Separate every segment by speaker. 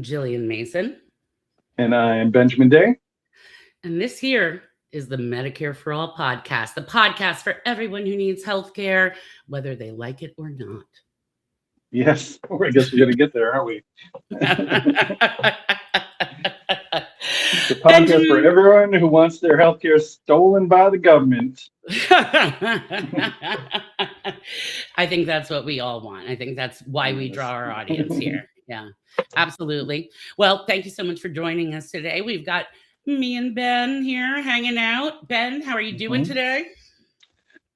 Speaker 1: Jillian Mason.
Speaker 2: And I am Benjamin Day.
Speaker 1: And this here is the Medicare for All podcast, the podcast for everyone who needs health care, whether they like it or not.
Speaker 2: Yes, I guess we're going to get there, aren't we? The podcast for everyone who wants their health care stolen by the government.
Speaker 1: I think that's what we all want. I think that's why we draw our audience here. Yeah, absolutely. Well, thank you so much for joining us today. We've got me and Ben here hanging out. Ben, how are you doing today?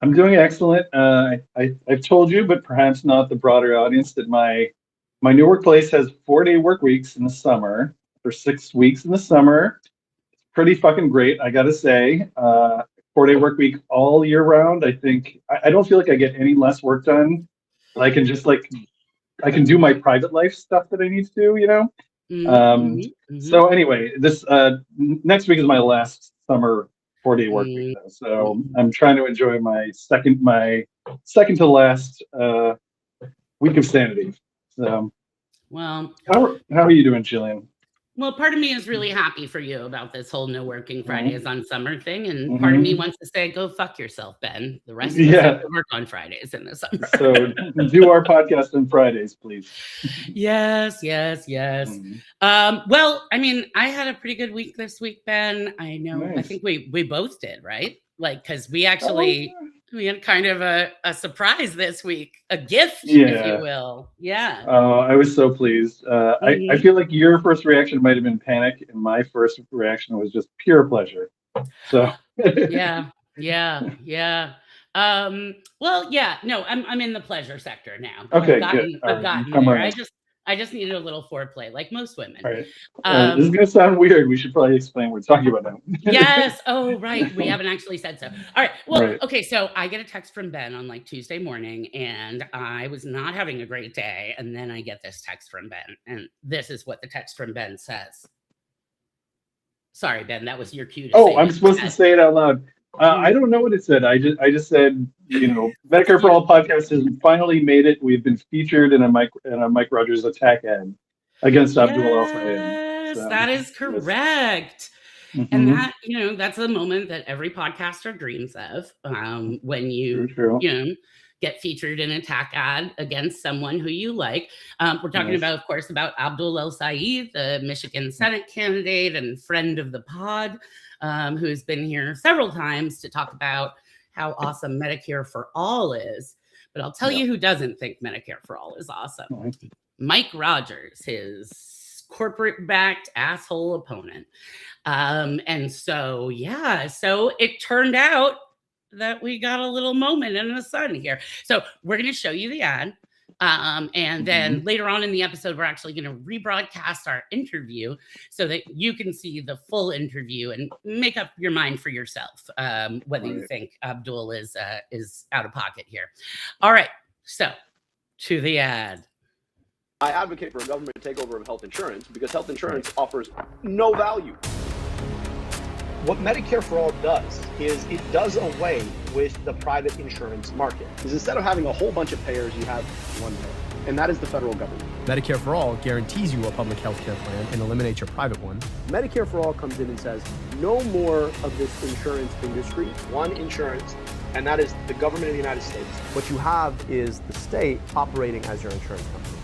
Speaker 2: I'm doing excellent. I've told you, but perhaps not the broader audience, that my new workplace has 4-day work weeks in the summer for 6 weeks in the summer. It's pretty fucking great, I gotta say. 4-day work week all year round. I think I don't feel like I get any less work done. I can just I can do my private life stuff that I need to do, you know? So anyway, this next week is my last summer 4-day work week, though. So I'm trying to enjoy my second to last week of sanity. So,
Speaker 1: well,
Speaker 2: how are you doing, Jillian?
Speaker 1: Well, part of me is really happy for you about this whole no working Fridays on summer thing. And part of me wants to say, go fuck yourself, Ben. The rest of us have to work on Fridays in the summer.
Speaker 2: So do our podcast on Fridays, please.
Speaker 1: Yes. Well, I mean, I had a pretty good week this week, Ben. I know. Nice. I think we both did, right? Because we actually... We had kind of a surprise this week, a gift, if you will. Yeah.
Speaker 2: Oh, I was so pleased. I feel like your first reaction might have been panic, and my first reaction was just pure pleasure. So.
Speaker 1: Yeah. Well, yeah. No, I'm in the pleasure sector now.
Speaker 2: Okay,
Speaker 1: I've gotten there. Right. I just needed a little foreplay, like most women.
Speaker 2: Right. This is going to sound weird. We should probably explain what we're talking about now.
Speaker 1: Yes. Oh, right. We haven't actually said so. All right. Well, okay. So I get a text from Ben on Tuesday morning, and I was not having a great day. And then I get this text from Ben, and this is what the text from Ben says. Sorry, Ben, that was your cue to say
Speaker 2: I'm supposed to say it out loud. I don't know what it said. I just said, Medicare for All podcast has finally made it. We've been featured in a Mike Rogers attack ad against Abdul.
Speaker 1: Yes, that is correct. And that, that's the moment that every podcaster dreams of, when you get featured in an attack ad against someone who you like. We're talking about, of course, about Abdul El-Sayed, the Michigan Senate candidate and friend of the pod, who's been here several times to talk about how awesome Medicare for All is. But I'll tell you who doesn't think Medicare for All is awesome. Mike Rogers, his corporate-backed asshole opponent. And so it turned out that we got a little moment in the sun here. So we're going to show you the ad. And then later on in the episode, we're actually going to rebroadcast our interview so that you can see the full interview and make up your mind for yourself, whether you think Abdul is out of pocket here. All right. So to the ad.
Speaker 3: I advocate for a government takeover of health insurance because health insurance offers no value.
Speaker 4: What Medicare for All does is it does away with the private insurance market.
Speaker 3: Because instead of having a whole bunch of payers, you have one payer, and that is the federal government.
Speaker 5: Medicare for All guarantees you a public health care plan and eliminates your private one.
Speaker 3: Medicare for All comes in and says, no more of this insurance industry, one insurance, and that is the government of the United States.
Speaker 5: What you have is the state operating as your insurance company.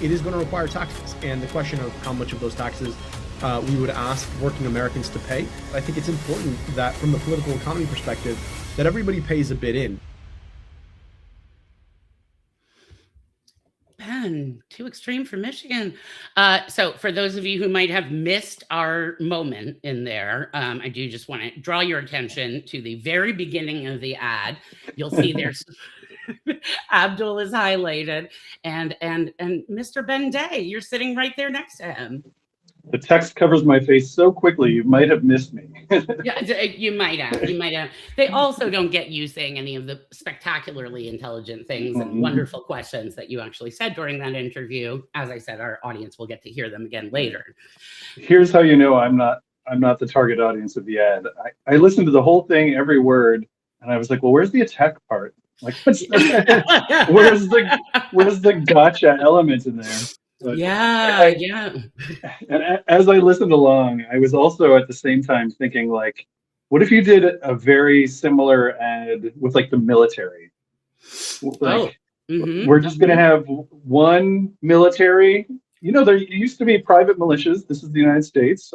Speaker 6: It is going to require taxes, and the question of how much of those taxes we would ask working Americans to pay. I think it's important that from the political economy perspective, that everybody pays a bit in.
Speaker 1: Ben, too extreme for Michigan. So for those of you who might have missed our moment in there, I do just want to draw your attention to the very beginning of the ad. You'll see there's Abdul is highlighted, and Mr. Ben Day, you're sitting right there next to him.
Speaker 2: The text covers my face so quickly, you might have missed me.
Speaker 1: Yeah, you might have. They also don't get you saying any of the spectacularly intelligent things and wonderful questions that you actually said during that interview. As I said, our audience will get to hear them again later.
Speaker 2: Here's how you know I'm not the target audience of the ad. I listened to the whole thing, every word, and I was like, well, where's the attack part? Like, where's the gotcha element in there? But
Speaker 1: yeah.
Speaker 2: And as I listened along, I was also at the same time thinking, like, what if you did a very similar ad with like the military? Like, we're just going to have one military. You know, there used to be private militias. This is the United States.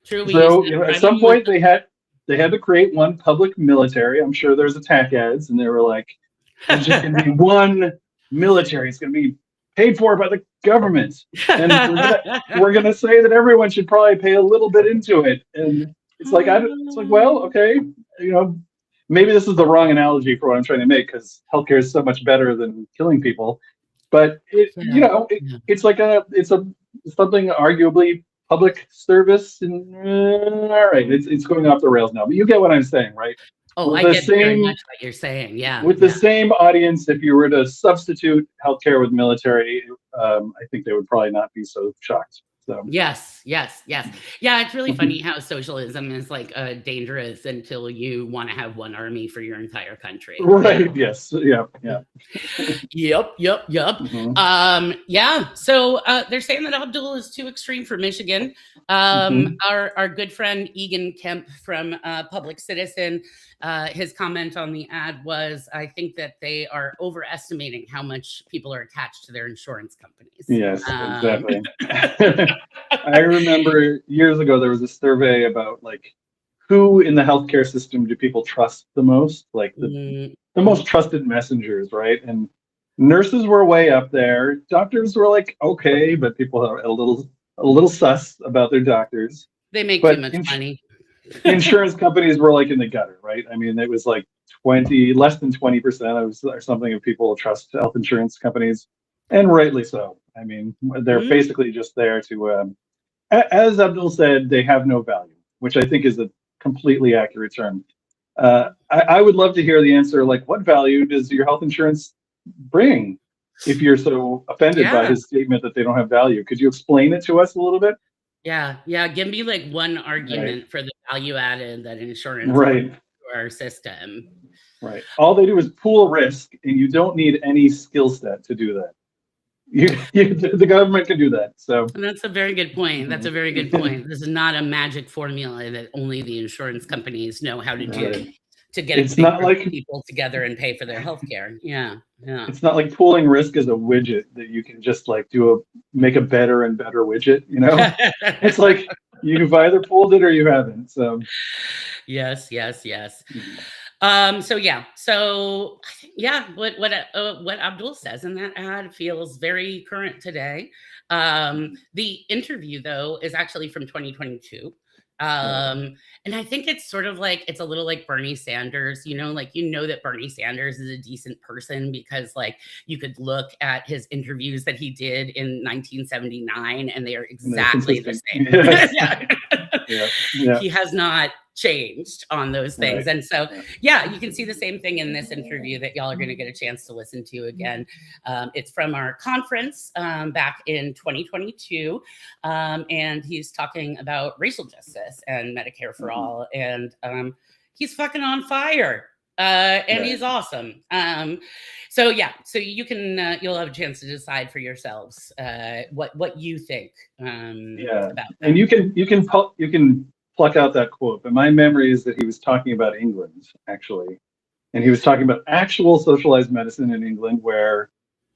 Speaker 1: True.
Speaker 2: So, you know, at some point they had to create one public military. I'm sure there's attack ads, and they were like, "There's just going to be one military. It's going to be paid for by the government, and we're gonna say that everyone should probably pay a little bit into it." And it's like, well, okay, you know, maybe this is the wrong analogy for what I'm trying to make, because healthcare is so much better than killing people. But it's like it's something arguably public service. And all right, it's going off the rails now, but you get what I'm saying, right?
Speaker 1: Oh, I get very much what you're saying. Yeah.
Speaker 2: With the same audience, if you were to substitute healthcare with military, I think they would probably not be so shocked. So
Speaker 1: yes. Yeah, it's really funny how socialism is like dangerous until you want to have one army for your entire country.
Speaker 2: Right. Yes. Yeah.
Speaker 1: Yep. Yeah. So they're saying that Abdul is too extreme for Michigan. Our good friend Egan Kemp from Public Citizen, his comment on the ad was, I think that they are overestimating how much people are attached to their insurance companies.
Speaker 2: Yes, exactly. I remember years ago there was a survey about like who in the healthcare system do people trust the most, like the most trusted messengers, right? And nurses were way up there. Doctors were like okay, but people are a little sus about their doctors.
Speaker 1: They make too much money.
Speaker 2: Insurance companies were like in the gutter, right? I mean, it was like less than 20% or something of people trust health insurance companies, and rightly so. I mean, they're basically just there to, as Abdul said, they have no value, which I think is a completely accurate term. I would love to hear the answer, like, what value does your health insurance bring if you're so offended by his statement that they don't have value? Could you explain it to us a little bit?
Speaker 1: Yeah. Give me like one argument for the value added that insurance
Speaker 2: brings
Speaker 1: to our system.
Speaker 2: Right. All they do is pool risk, and you don't need any skill set to do that. The government can do that. So
Speaker 1: and that's a very good point. That's a very good point. This is not a magic formula that only the insurance companies know how to do to get
Speaker 2: it's not like
Speaker 1: people together and pay for their health care. Yeah.
Speaker 2: It's not like pooling risk as a widget that you can just like make a better and better widget, you know? It's like you've either pooled it or you haven't. So
Speaker 1: yes. What Abdul says in that ad feels very current today. The interview though is actually from 2022. And I think it's sort of like, it's a little like Bernie Sanders, that Bernie Sanders is a decent person because like you could look at his interviews that he did in 1979 and they are exactly the same.
Speaker 2: Yeah.
Speaker 1: He has not changed on those things. And so, you can see the same thing in this interview that y'all are going to get a chance to listen to again. It's from our conference back in 2022. And he's talking about racial justice and Medicare for all. And he's fucking on fire. And he's awesome. So you can you'll have a chance to decide for yourselves what you think about that.
Speaker 2: And you can pluck out that quote, but my memory is that he was talking about England actually, and he was talking about actual socialized medicine in England, where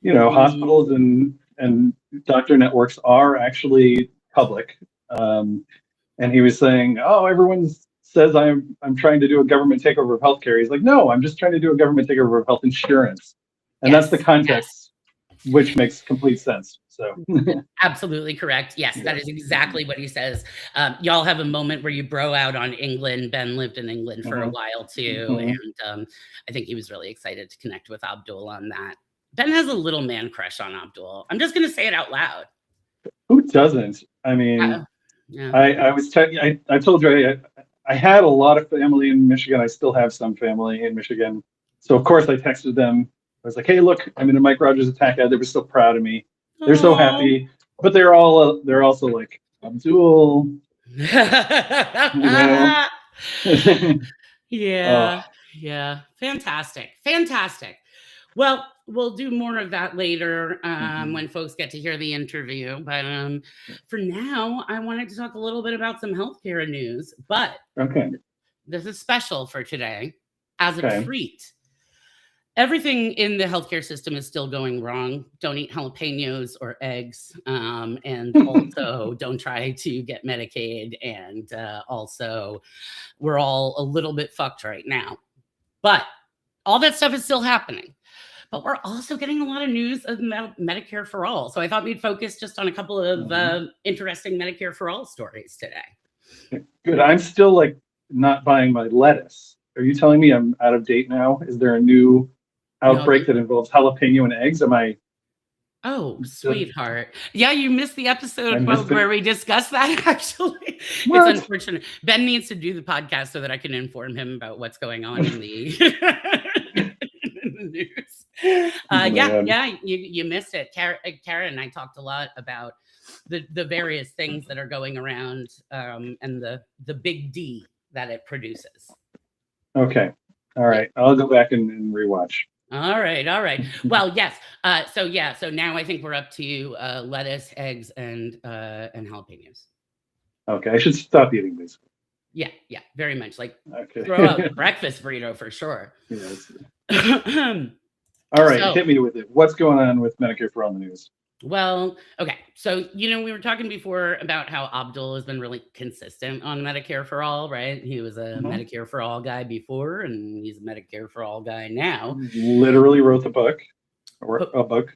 Speaker 2: hospitals and doctor networks are actually public. And he was saying, "Oh, everyone says I'm trying to do a government takeover of healthcare." He's like, "No, I'm just trying to do a government takeover of health insurance," and that's the context, which makes complete sense. So
Speaker 1: absolutely correct. Yes, that is exactly what he says. Y'all have a moment where you bro out on England. Ben lived in England for a while too, and I think he was really excited to connect with Abdul on that. Ben has a little man crush on Abdul. I'm just going to say it out loud.
Speaker 2: Who doesn't? I mean, I told you I had a lot of family in Michigan. I still have some family in Michigan. So of course I texted them. I was like, "Hey, look, I'm in a Mike Rogers attack ad." They were so proud of me. They're so happy, but they're also like, "Abdul."
Speaker 1: Yeah. Fantastic. Well, we'll do more of that later when folks get to hear the interview. But for now, I wanted to talk a little bit about some healthcare news. But this is special for today as a treat. Everything in the healthcare system is still going wrong. Don't eat jalapenos or eggs. And also don't try to get Medicaid. And also we're all a little bit fucked right now. But all that stuff is still happening. But we're also getting a lot of news of Medicare for All. So I thought we'd focus just on a couple of interesting Medicare for All stories today.
Speaker 2: Good. I'm still like not buying my lettuce. Are you telling me I'm out of date now? Is there a new outbreak that involves jalapeno and eggs? Am I?
Speaker 1: Oh, sweetheart. Yeah, you missed the episode where we discussed that, actually.
Speaker 2: What?
Speaker 1: It's unfortunate. Ben needs to do the podcast so that I can inform him about what's going on in the, in the news. You missed it. Kara and I talked a lot about the various things that are going around and the big D that it produces.
Speaker 2: Okay. All right. I'll go back and rewatch.
Speaker 1: All right. Well, yes. So now I think we're up to lettuce, eggs, and jalapenos.
Speaker 2: Okay, I should stop eating these.
Speaker 1: Yeah, very much. Like throw out the breakfast burrito for sure.
Speaker 2: Yes. All right, hit me with it. What's going on with Medicare for All in the news?
Speaker 1: Well, okay. So, we were talking before about how Abdul has been really consistent on Medicare for All, right? He was a Medicare for All guy before, and he's a Medicare for All guy now.
Speaker 2: Literally wrote the book, or a book.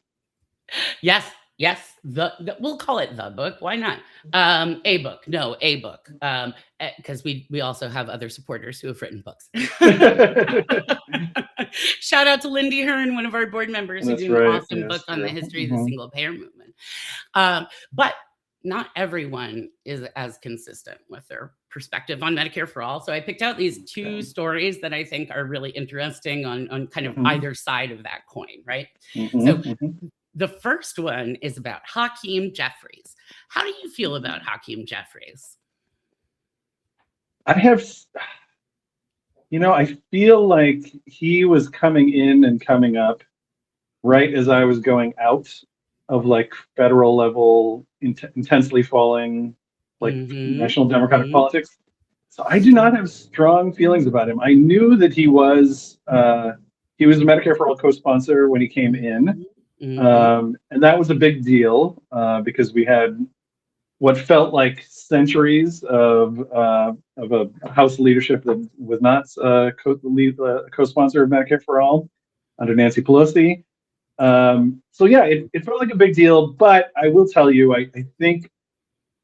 Speaker 1: Yes. We'll call it the book. Why not? A book. No, a book. Because we also have other supporters who have written books. Shout out to Lindy Hearn, one of our board members, who did an awesome book on the history of the single payer movement. But not everyone is as consistent with their perspective on Medicare for All. So I picked out these two stories that I think are really interesting on kind of either side of that coin, right? The first one is about Hakeem Jeffries. How do you feel about Hakeem Jeffries?
Speaker 2: I feel like he was coming in and coming up right as I was going out of like federal level, intensely falling, like national Democratic politics. So I do not have strong feelings about him. I knew that he was a Medicare for All co-sponsor when he came in. And that was a big deal because we had what felt like centuries of a House leadership that was not co-sponsor of Medicare for All under Nancy Pelosi. It felt like a big deal. But I will tell you, I think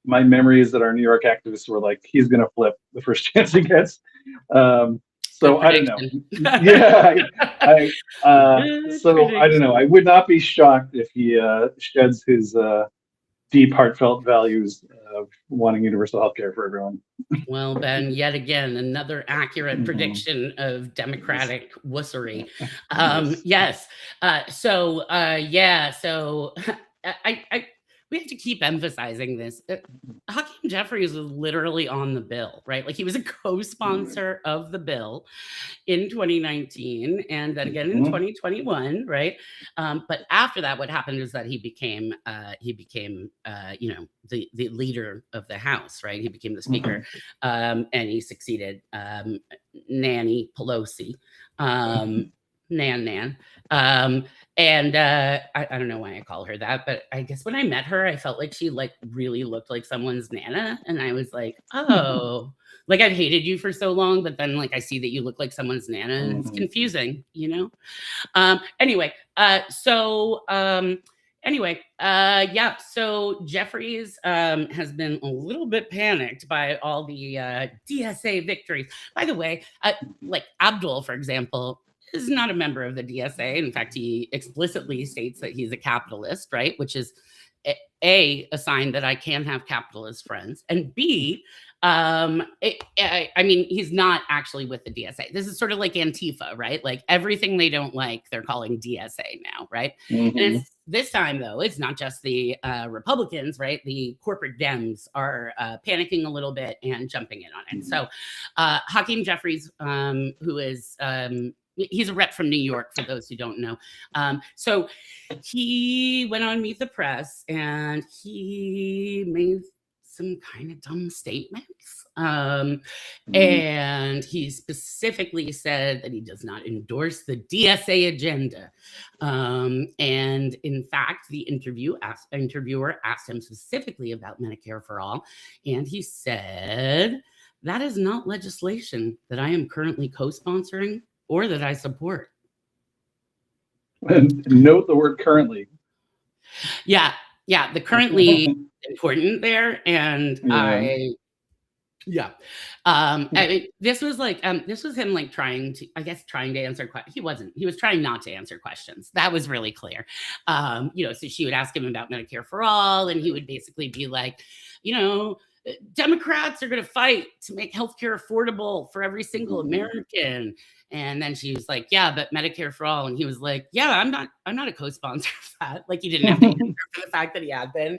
Speaker 2: my memory is that our New York activists were like, he's going to flip the first chance he gets. So I don't know. I don't know. I would not be shocked if he sheds his deep, heartfelt values of wanting universal health care for everyone. Well,
Speaker 1: Ben, yet again, another accurate prediction of Democratic wussery. Yes. We have to keep emphasizing this. Hakeem Jeffries was literally on the bill, right? Like he was a co-sponsor of the bill in 2019 and then again in 2021, right? But after that, what happened is that he became the leader of the House, right? He became the speaker, and he succeeded Nanny Pelosi. Nan. And I don't know why I call her that, but I guess when I met her, I felt like she like really looked like someone's Nana. And I was like, oh, like I've hated you for so long, but then like I see that you look like someone's Nana and it's confusing, So Jeffries has been a little bit panicked by all the DSA victories. By the way, like Abdul, for example, is not a member of the DSA. In fact, he explicitly states that he's a capitalist, right? Which is a sign that I can have capitalist friends. And B, he's not actually with the DSA. This is sort of like Antifa, right? Like everything they don't like, they're calling DSA now, right? And this time, though, it's not just the Republicans, right? The corporate Dems are panicking a little bit and jumping in on it. So Hakeem Jeffries, who is He's a rep from New York, for those who don't know. So he went on Meet the Press, and he made some kind of dumb statements. And he specifically said that he does not endorse the DSA agenda. And in fact, the interviewer asked him specifically about Medicare for All, and he said, "That is not legislation that I am currently co-sponsoring or that I support."
Speaker 2: And note the word currently.
Speaker 1: Yeah, the currently important there, and I mean, this was him like trying to answer questions. He was trying not to answer questions. That was really clear. So she would ask him about Medicare for All, and he would basically be like, Democrats are going to fight to make healthcare affordable for every single American. And then she was like, "Yeah, but Medicare for All." And he was like, "Yeah, I'm not a co-sponsor of that." Like, he didn't have to answer for the fact that he had been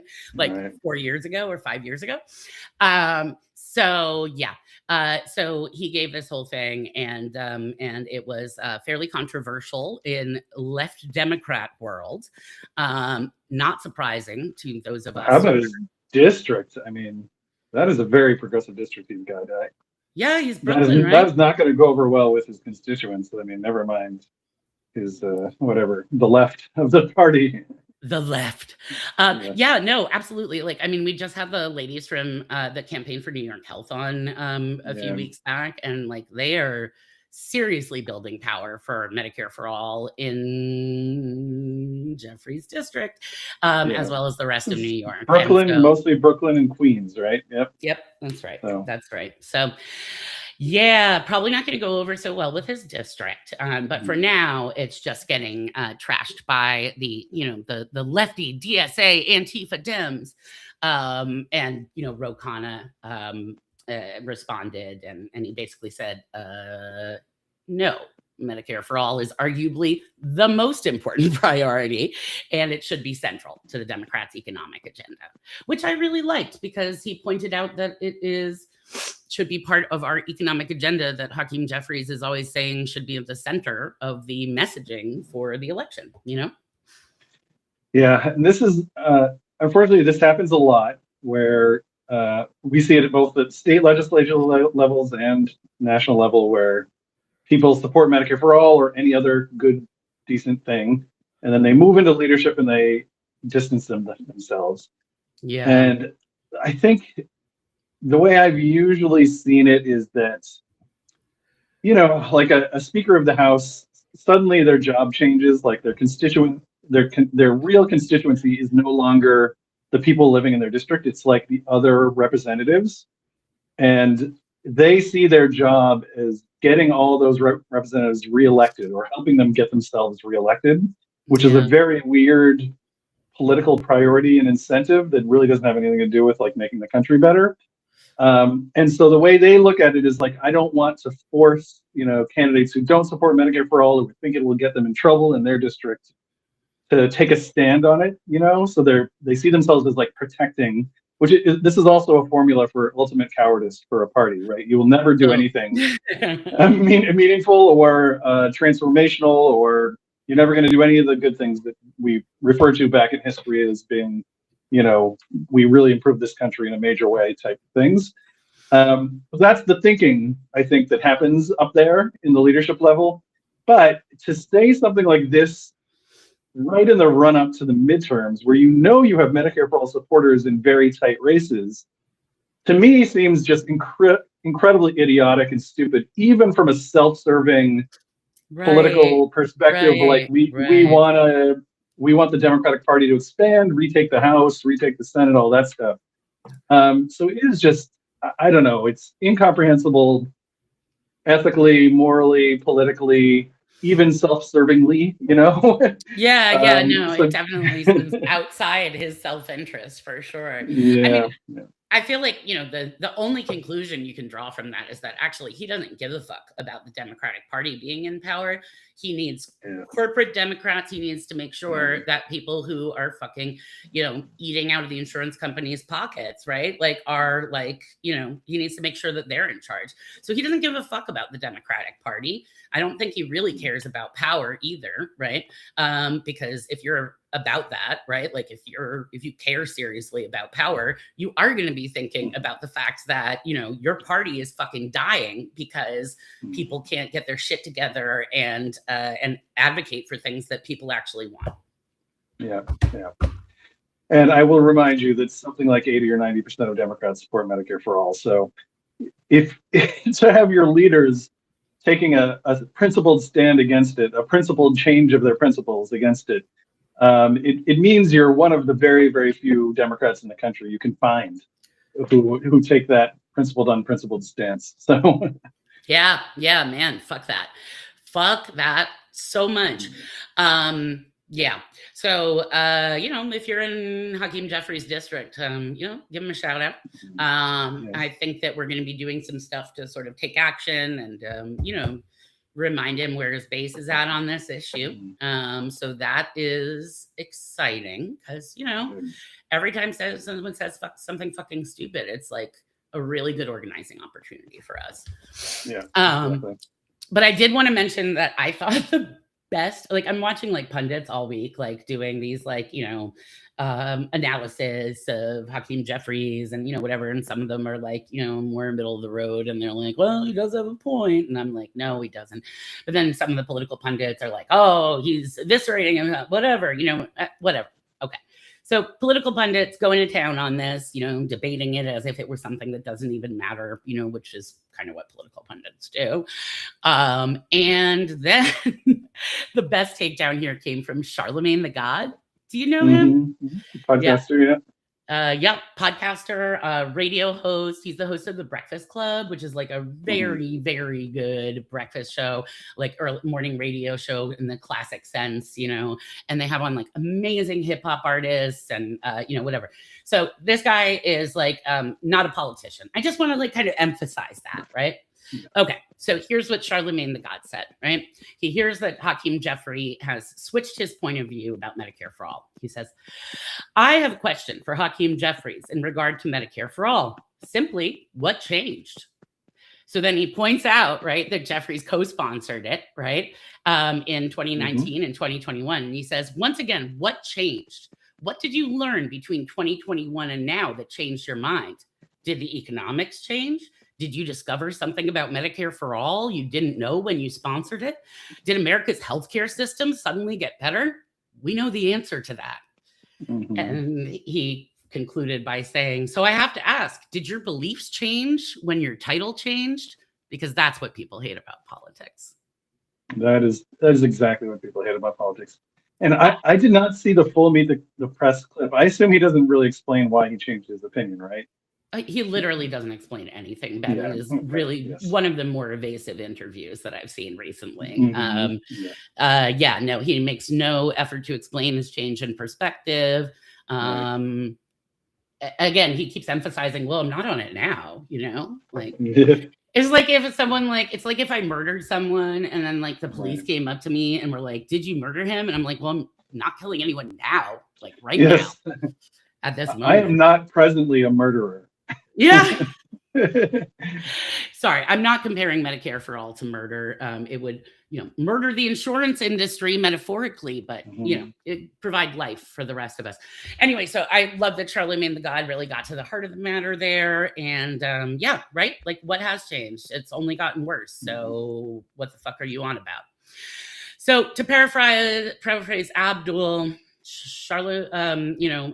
Speaker 1: 4 years ago or 5 years ago. So he gave this whole thing, and it was fairly controversial in left Democrat world. Not surprising to those of us.
Speaker 2: How about his district? I mean, that is a very progressive district he's got.
Speaker 1: Yeah, he's Brooklyn, right?
Speaker 2: That's not going to go over well with his constituents. I mean, never mind his the left of the party.
Speaker 1: The left. Yeah, no, absolutely. Like, I mean, we just had the ladies from the Campaign for New York Health on a few weeks back, and like, they are seriously building power for Medicare for All in Jeffrey's district, as well as the rest of New York.
Speaker 2: Brooklyn, mostly Brooklyn and Queens, right?
Speaker 1: Yep, that's right. That's right. So, yeah, probably not going to go over so well with his district. But for now, it's just getting trashed by the lefty DSA Antifa Dems. And Ro Khanna responded, and he basically said, no, Medicare for All is arguably the most important priority, and it should be central to the Democrats' economic agenda, which I really liked, because he pointed out that should be part of our economic agenda that Hakeem Jeffries is always saying should be at the center of the messaging for the election,
Speaker 2: Yeah, and this is, unfortunately, this happens a lot, where we see it at both the state legislature levels and national level, where people support Medicare for All or any other good, decent thing, and then they move into leadership and they distance themselves.
Speaker 1: Yeah.
Speaker 2: And I think the way I've usually seen it is that, like a Speaker of the House, suddenly their job changes, like their real constituency is no longer the people living in their district. It's like the other representatives, and they see their job as getting all those representatives reelected, or helping them get themselves reelected, which is a very weird political priority and incentive that really doesn't have anything to do with like making the country better. And so the way they look at it is like, I don't want to force, candidates who don't support Medicare for All, or think it will get them in trouble in their district, to take a stand on it, so they see themselves as like protecting, this is also a formula for ultimate cowardice for a party, right? You will never do anything meaningful or transformational, or you're never going to do any of the good things that we refer to back in history as being, we really improved this country in a major way type of things. That's the thinking, I think, that happens up there in the leadership level. But to say something like this right in the run-up to the midterms, where you have Medicare for All supporters in very tight races, to me seems just incredibly idiotic and stupid, even from a self-serving political perspective. Like we want the Democratic Party to expand, retake the House, retake the Senate, all that stuff. So it is just, I don't know, it's incomprehensible, ethically, morally, politically, even self-servingly,
Speaker 1: no, it definitely seems outside his self-interest, for sure.
Speaker 2: Yeah.
Speaker 1: I feel like, the only conclusion you can draw from that is that actually he doesn't give a fuck about the Democratic Party being in power. He needs corporate Democrats. He needs to make sure that people who are fucking, eating out of the insurance companies' pockets, right? Like are like, he needs to make sure that they're in charge. So he doesn't give a fuck about the Democratic Party. I don't think he really cares about power either, right? Because if you're about that, right? Like if you care seriously about power, you are going to be thinking about the fact that, your party is fucking dying because people can't get their shit together and advocate for things that people actually want.
Speaker 2: Yeah. And I will remind you that something like 80 or 90% of Democrats support Medicare for all. So if to have your leaders taking a principled stand against it, a principled change of their principles against it, it means you're one of the very, very few Democrats in the country you can find who take that principled, unprincipled stance. So
Speaker 1: yeah, man, fuck that so much. Yeah. So, if you're in Hakeem Jeffries' district, give him a shout out. I think that we're going to be doing some stuff to sort of take action and, remind him where his base is at on this issue. So that is exciting because, every time someone says something fucking stupid, it's like a really good organizing opportunity for us.
Speaker 2: Yeah.
Speaker 1: But I did want to mention that I thought the best, like I'm watching like pundits all week, like doing these like, analysis of Hakeem Jeffries and, whatever. And some of them are like, more middle of the road and they're like, well, he does have a point. And I'm like, no, he doesn't. But then some of the political pundits are like, oh, he's eviscerating him, whatever, whatever. Okay. So political pundits going to town on this, debating it as if it were something that doesn't even matter, which is kind of what political pundits do. And then the best takedown here came from Charlemagne the God. Do you know him?
Speaker 2: Podcaster,
Speaker 1: podcaster, radio host. He's the host of the Breakfast Club, which is like a very, very good breakfast show, like early morning radio show in the classic sense, and they have on like amazing hip hop artists and, whatever. So this guy is like not a politician. I just want to like kind of emphasize that, right? Okay, so here's what Charlemagne the God said, right? He hears that Hakeem Jeffrey has switched his point of view about Medicare for all. He says, I have a question for Hakeem Jeffries in regard to Medicare for all. Simply, what changed? So then he points out, right, that Jeffries co-sponsored it, right, in 2019 and 2021. And he says, once again, what changed? What did you learn between 2021 and now that changed your mind? Did the economics change? Did you discover something about Medicare for all you didn't know when you sponsored it? Did America's healthcare system suddenly get better? We know the answer to that. And he concluded by saying, so I have to ask, did your beliefs change when your title changed? Because that's what people hate about politics.
Speaker 2: That is exactly what people hate about politics. And I did not see the full Meet the Press clip. I assume he doesn't really explain why he changed his opinion, right?
Speaker 1: He literally doesn't explain anything. Ben is really one of the more evasive interviews that I've seen recently. He makes no effort to explain his change in perspective. Again, he keeps emphasizing, well, I'm not on it now, like it's like if someone it's like if I murdered someone and then like the police came up to me and were like, did you murder him? And I'm like, well, I'm not killing anyone now, like now at this moment.
Speaker 2: I am not presently a murderer.
Speaker 1: Yeah. Sorry, I'm not comparing Medicare for all to murder. It would, murder the insurance industry metaphorically, but it provide life for the rest of us. Anyway, so I love that Charlemagne the God really got to the heart of the matter there. And right? Like what has changed? It's only gotten worse. So what the fuck are you on about? So to paraphrase Abdul,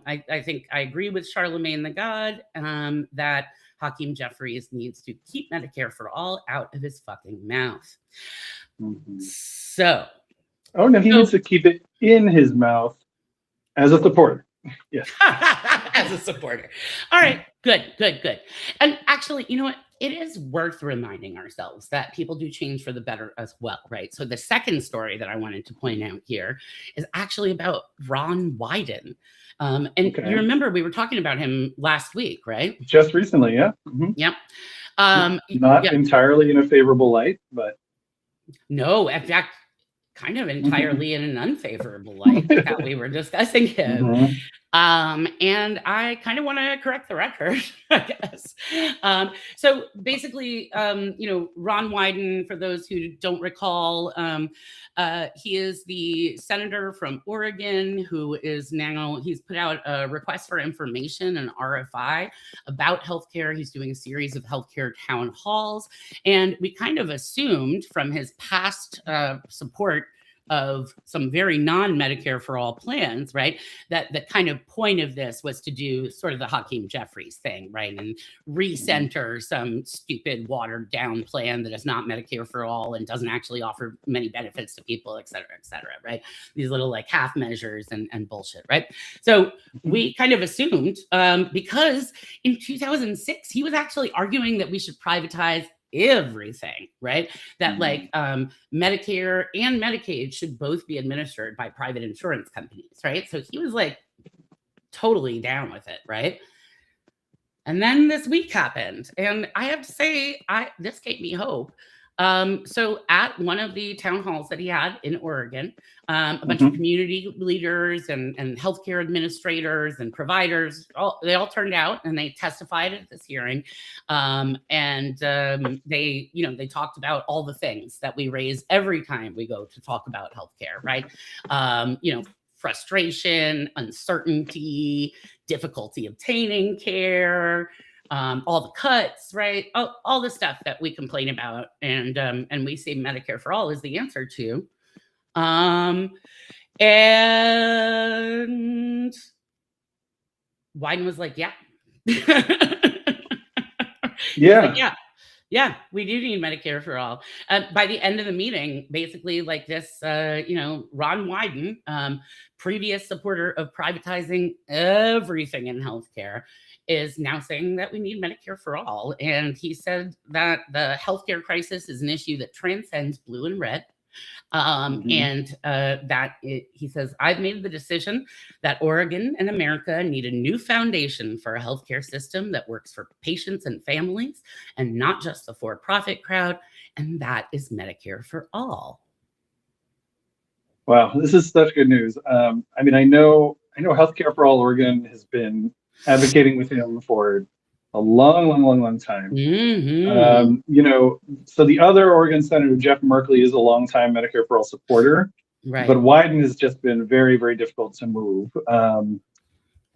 Speaker 1: I think I agree with Charlemagne the God that Hakeem Jeffries needs to keep Medicare for all out of his fucking mouth. So.
Speaker 2: Oh, no, he needs to keep it in his mouth as a supporter. Yes.
Speaker 1: As a supporter. All right. Good. And actually, you know what? it is worth reminding ourselves that people do change for the better as well, right? So the second story that I wanted to point out here is actually about Ron Wyden. And you remember we were talking about him last week, right?
Speaker 2: Just recently, yeah.
Speaker 1: Yep.
Speaker 2: Not entirely in a favorable light, but
Speaker 1: no, in fact, kind of entirely in an unfavorable light that we were discussing him. And I kind of want to correct the record, I guess. So basically, Ron Wyden, for those who don't recall, he is the senator from Oregon who is now, he's put out a request for information, an RFI, about healthcare. He's doing a series of healthcare town halls. And we kind of assumed from his past support of some very non-Medicare for all plans, right? That the kind of point of this was to do sort of the Hakeem Jeffries thing, right? And recenter some stupid watered down plan that is not Medicare for all and doesn't actually offer many benefits to people, et cetera, right? These little like half measures and bullshit, right? So we kind of assumed because in 2006, he was actually arguing that we should privatize everything, right? That like Medicare and Medicaid should both be administered by private insurance companies, right? So he was like totally down with it, right? And then this week happened, and I have to say, this gave me hope. So at one of the town halls that he had in Oregon, a bunch of community leaders and healthcare administrators and providers, they all turned out and they testified at this hearing. They talked about all the things that we raise every time we go to talk about healthcare, right? Frustration, uncertainty, difficulty obtaining care, all the cuts, right? All the stuff that we complain about, and we say Medicare for all is the answer to. And Wyden was like, yeah. Yeah, we do need Medicare for all. By the end of the meeting, basically like this, Ron Wyden, previous supporter of privatizing everything in healthcare, is now saying that we need Medicare for all. And he said that the healthcare crisis is an issue that transcends blue and red. He says, I've made the decision that Oregon and America need a new foundation for a healthcare system that works for patients and families and not just the for-profit crowd. And that is Medicare for all.
Speaker 2: Wow, this is such good news. I know Healthcare for All Oregon has been advocating with him for a long time. So the other Oregon Senator, Jeff Merkley, is a longtime Medicare for All supporter, right? But Wyden has just been very, very difficult to move.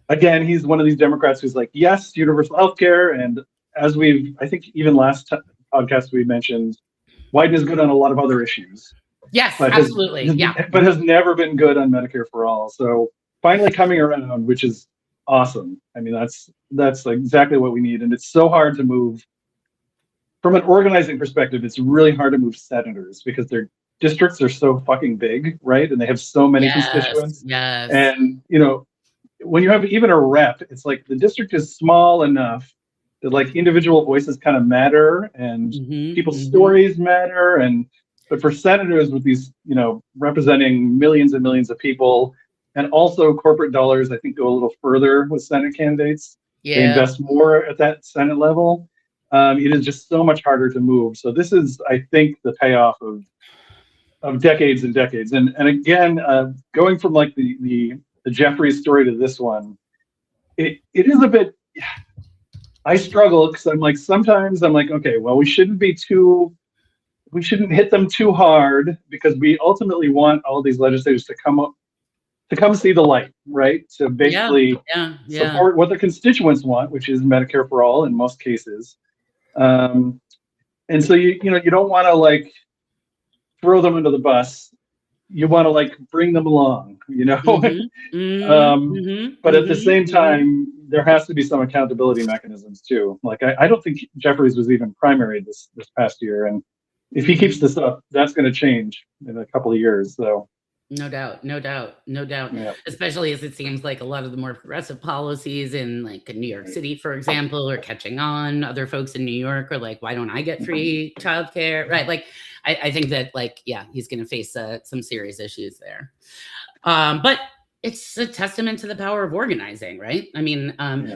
Speaker 2: Again, he's one of these Democrats who's like, yes, universal health care. And as I think even last podcast we mentioned, Wyden is good on a lot of other issues.
Speaker 1: Yes, absolutely.
Speaker 2: But has never been good on Medicare for All. So finally coming around, which is awesome. I mean, that's exactly what we need. And it's so hard to move. From an organizing perspective, it's really hard to move senators because their districts are so fucking big, right? And they have so many constituents.
Speaker 1: Yes.
Speaker 2: And, when you have even a rep, it's like the district is small enough that like individual voices kind of matter and people's stories matter. But for senators with these, representing millions and millions of people, and also corporate dollars, I think, go a little further with Senate candidates. Yeah. They invest more at that Senate level. It is just so much harder to move. So this is, I think, the payoff of decades and decades. And again, going from like the Jeffries story to this one, it is a bit. I struggle because sometimes I'm like, okay, well, we shouldn't hit them too hard because we ultimately want all these legislators to come see the light, right? To basically support what the constituents want, which is Medicare for all in most cases. And so you don't want to like throw them under the bus. You want to like bring them along, But at the same time, there has to be some accountability mechanisms too. Like I don't think Jeffries was even primaried this past year, and if he keeps this up, that's going to change in a couple of years. So
Speaker 1: No doubt, no doubt, no doubt.
Speaker 2: Yeah.
Speaker 1: Especially as it seems like a lot of the more progressive policies in like New York City, for example, are catching on. Other folks in New York are like, why don't I get free childcare? Right. Like, I think that like, yeah, he's going to face some serious issues there. But it's a testament to the power of organizing, right? I mean,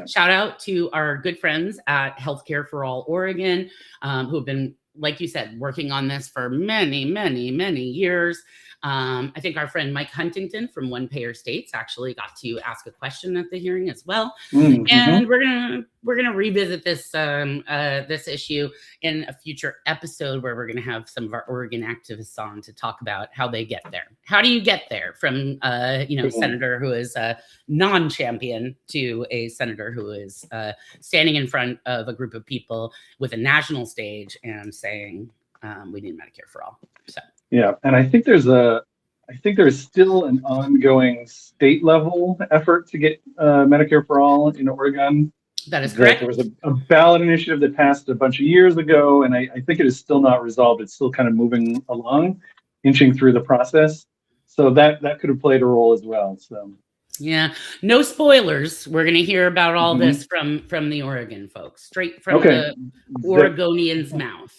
Speaker 1: shout out to our good friends at Healthcare for All Oregon, who have been, like you said, working on this for many, many, many years. I think our friend Mike Huntington from One Payer States actually got to ask a question at the hearing as well. Mm-hmm. And we're gonna revisit this this issue in a future episode where we're gonna have some of our Oregon activists on to talk about how they get there. How do you get there from senator who is a non-champion to a senator who is standing in front of a group of people with a national stage and saying we need Medicare for all. So.
Speaker 2: Yeah, and I think there's still an ongoing state level effort to get Medicare for all in Oregon.
Speaker 1: That is correct.
Speaker 2: There was a ballot initiative that passed a bunch of years ago, and I think it is still not resolved. It's still kind of moving along, inching through the process. So that could have played a role as well. So
Speaker 1: yeah, no spoilers. We're going to hear about all this from the Oregon folks, straight from the Oregonian's mouth.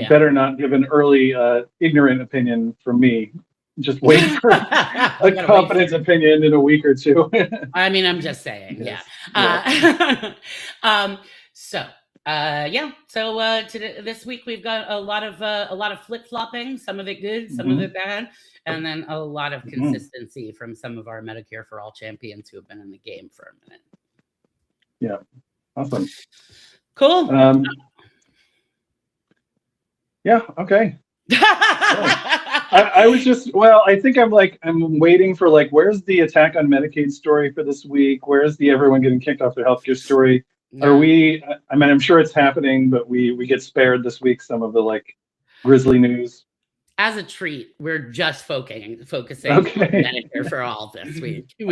Speaker 2: Better not give an early ignorant opinion from me. Just wait for a confidence opinion in a week or two.
Speaker 1: I mean, I'm just saying. Yes. So this week we've got a lot of flip-flopping, some of it good, some of it bad, and then a lot of consistency from some of our Medicare for All champions who have been in the game for a minute.
Speaker 2: Yeah. Awesome.
Speaker 1: Cool.
Speaker 2: Yeah. Okay. I was just, I think I'm waiting for where's the attack on Medicaid story for this week? Where's the everyone getting kicked off their healthcare story? Yeah. Are we, I mean, I'm sure it's happening, but we get spared this week some of the grisly news.
Speaker 1: As a treat, we're just focusing on Medicare for all this week. But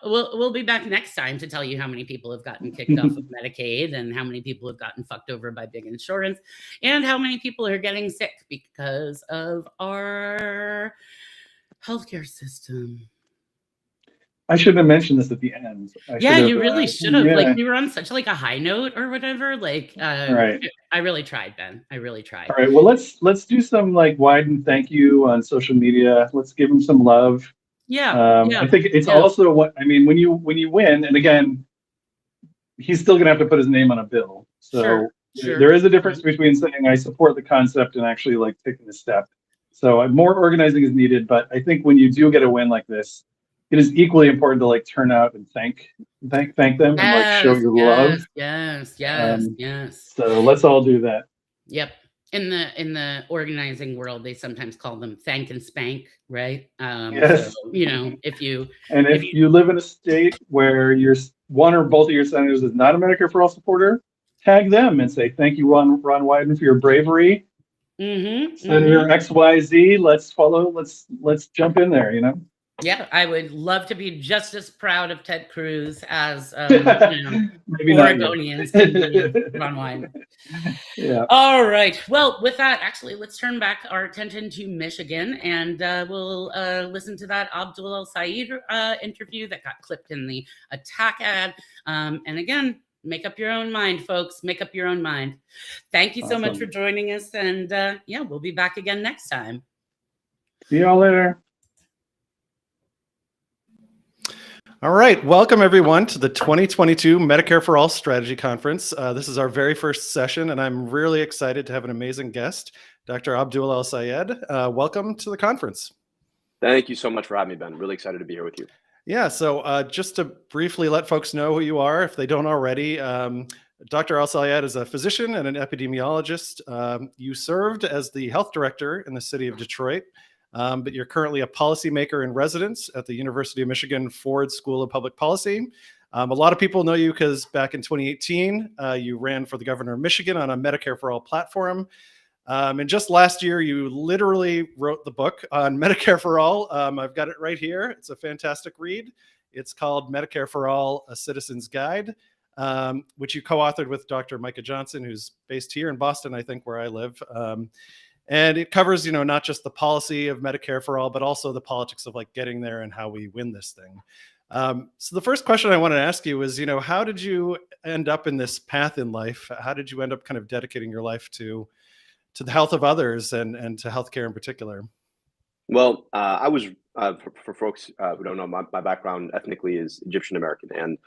Speaker 1: we'll be back next time to tell you how many people have gotten kicked off of Medicaid and how many people have gotten fucked over by big insurance and how many people are getting sick because of our healthcare system.
Speaker 2: I shouldn't have mentioned this at the end.
Speaker 1: You really should have. Yeah. We were on such a high note or whatever. Right. I really tried, Ben. I really tried.
Speaker 2: All right. Well, let's do some Wyden thank you on social media. Let's give him some love.
Speaker 1: Yeah.
Speaker 2: I think it's also when you win, and again, he's still gonna have to put his name on a bill. So sure. There is a difference between saying I support the concept and actually taking the step. So more organizing is needed, but I think when you do get a win like this, it is equally important to turn out and thank them and show your love.
Speaker 1: Yes.
Speaker 2: So let's all do that.
Speaker 1: Yep. In the organizing world, they sometimes call them thank and spank, right?
Speaker 2: Yes.
Speaker 1: So, if you
Speaker 2: live in a state where one or both of your senators is not a Medicare for All supporter, tag them and say thank you, Ron Wyden, for your bravery. Senator XYZ, let's follow. Let's jump in there.
Speaker 1: Yeah, I would love to be just as proud of Ted Cruz as Oregonians can be Ron Wyden.
Speaker 2: Yeah.
Speaker 1: All right. Well, with that, actually, let's turn back our attention to Michigan, and we'll listen to that Abdul El-Sayed interview that got clipped in the attack ad. And again, make up your own mind, folks. Make up your own mind. Thank you so much for joining us, and we'll be back again next time.
Speaker 2: See y'all later.
Speaker 7: All right. Welcome, everyone, to the 2022 Medicare for All Strategy Conference. This is our very first session, and I'm really excited to have an amazing guest, Dr. Abdul El-Sayed. Welcome to the conference.
Speaker 3: Thank you so much for having me, Ben. Really excited to be here with you.
Speaker 7: Yeah. So just to briefly let folks know who you are, if they don't already, Dr. El-Sayed is a physician and an epidemiologist. You served as the health director in the city of Detroit. But you're currently a policymaker in residence at the University of Michigan Ford School of Public Policy. A lot of people know you because back in 2018, you ran for the governor of Michigan on a Medicare for All platform. And just last year, you literally wrote the book on Medicare for All. I've got it right here. It's a fantastic read. It's called Medicare for All, A Citizen's Guide. which you co-authored with Dr. Micah Johnson, who's based here in Boston, I think, where I live. And it covers, not just the policy of Medicare for all, but also the politics of like getting there and how we win this thing. So the first question I wanted to ask you is, how did you end up in this path in life? How did you end up kind of dedicating your life to the health of others and to healthcare in particular?
Speaker 4: Well, I was, for folks who don't know, my background ethnically is Egyptian American.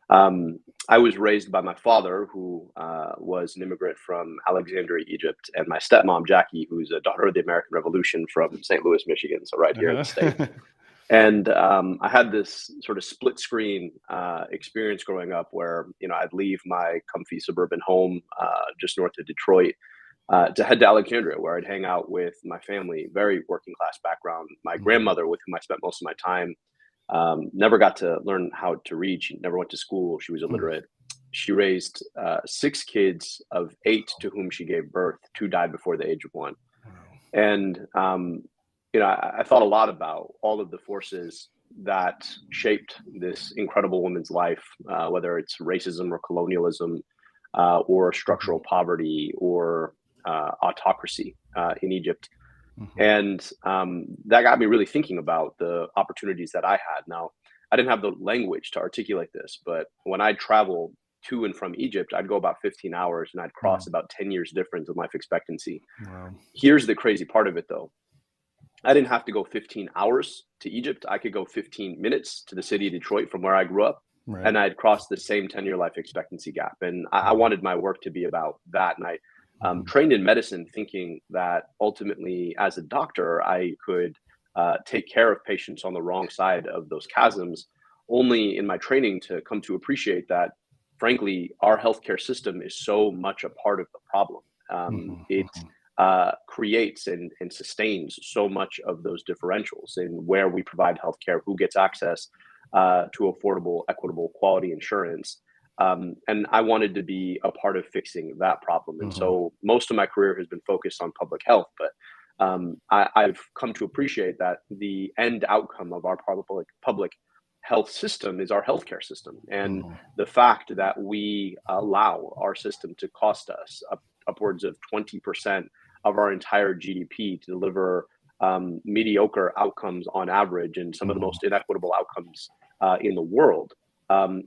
Speaker 4: And I was raised by my father, who was an immigrant from Alexandria, Egypt, and my stepmom, Jackie, who's a daughter of the American Revolution from St. Louis, Michigan, so right here in the state. And I had this sort of split screen experience growing up where, I'd leave my comfy suburban home just north of Detroit to head to Alexandria, where I'd hang out with my family, very working class background. My grandmother, with whom I spent most of my time, never got to learn how to read. She never went to school. She was illiterate. She raised 6 kids of 8 to whom she gave birth. 2 died before the age of 1. And, I thought a lot about all of the forces that shaped this incredible woman's life, whether it's racism or colonialism or structural poverty or autocracy in Egypt. And that got me really thinking about the opportunities that I had. Now, I didn't have the language to articulate this, but when I'd travel to and from Egypt, I'd go about 15 hours and I'd cross about 10 years difference in life expectancy. Wow. Here's the crazy part of it, though. I didn't have to go 15 hours to Egypt. I could go 15 minutes to the city of Detroit from where I grew up, and I'd cross the same 10-year life expectancy gap. And I wanted my work to be about that. And I trained in medicine thinking that ultimately, as a doctor, I could take care of patients on the wrong side of those chasms, only in my training to come to appreciate that, frankly, our healthcare system is so much a part of the problem. It creates and sustains so much of those differentials in where we provide healthcare, who gets access to affordable, equitable, quality insurance. And I wanted to be a part of fixing that problem. And so most of my career has been focused on public health, but I've come to appreciate that the end outcome of our public health system is our healthcare system. And the fact that we allow our system to cost us upwards of 20% of our entire GDP to deliver mediocre outcomes on average and some of the most inequitable outcomes in the world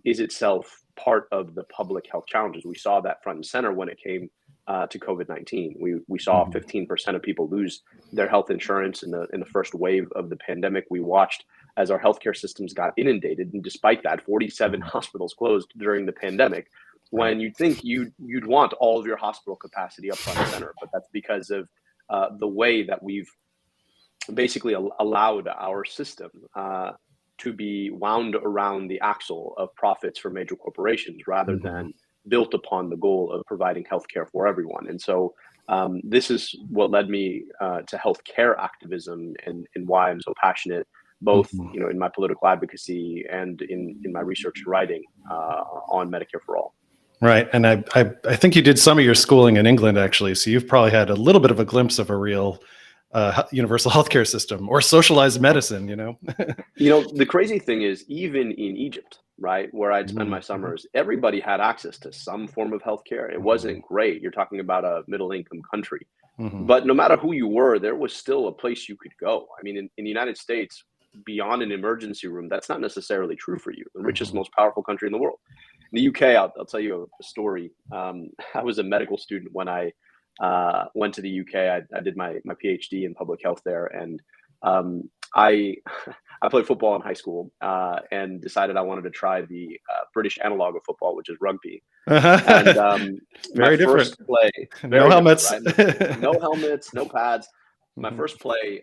Speaker 4: is itself part of the public health challenges. We saw that front and center when it came to COVID-19. We saw 15% of people lose their health insurance in the first wave of the pandemic. We watched as our healthcare systems got inundated, and despite that, 47 hospitals closed during the pandemic. When you'd think you'd want all of your hospital capacity up front and center, but that's because of the way that we've basically allowed our system to be wound around the axle of profits for major corporations rather than built upon the goal of providing healthcare for everyone. And so this is what led me to healthcare activism and why I'm so passionate, both in my political advocacy and in my research and writing on Medicare for All.
Speaker 7: Right. And I think you did some of your schooling in England, actually. So you've probably had a little bit of a glimpse of a real universal healthcare system or socialized medicine,
Speaker 4: The crazy thing is, even in Egypt, right, where I'd spend my summers, everybody had access to some form of healthcare. It wasn't great. You're talking about a middle income country. But no matter who you were, there was still a place you could go. I mean, in the United States, beyond an emergency room, that's not necessarily true for you, the richest, most powerful country in the world. In the UK, I'll tell you a story. I was a medical student when I went to the UK. I did my PhD in public health there, and I played football in high school and decided I wanted to try the British analog of football, which is rugby. And
Speaker 7: very different.
Speaker 4: First play,
Speaker 7: no helmets,
Speaker 4: right? No helmets, no pads. My first play,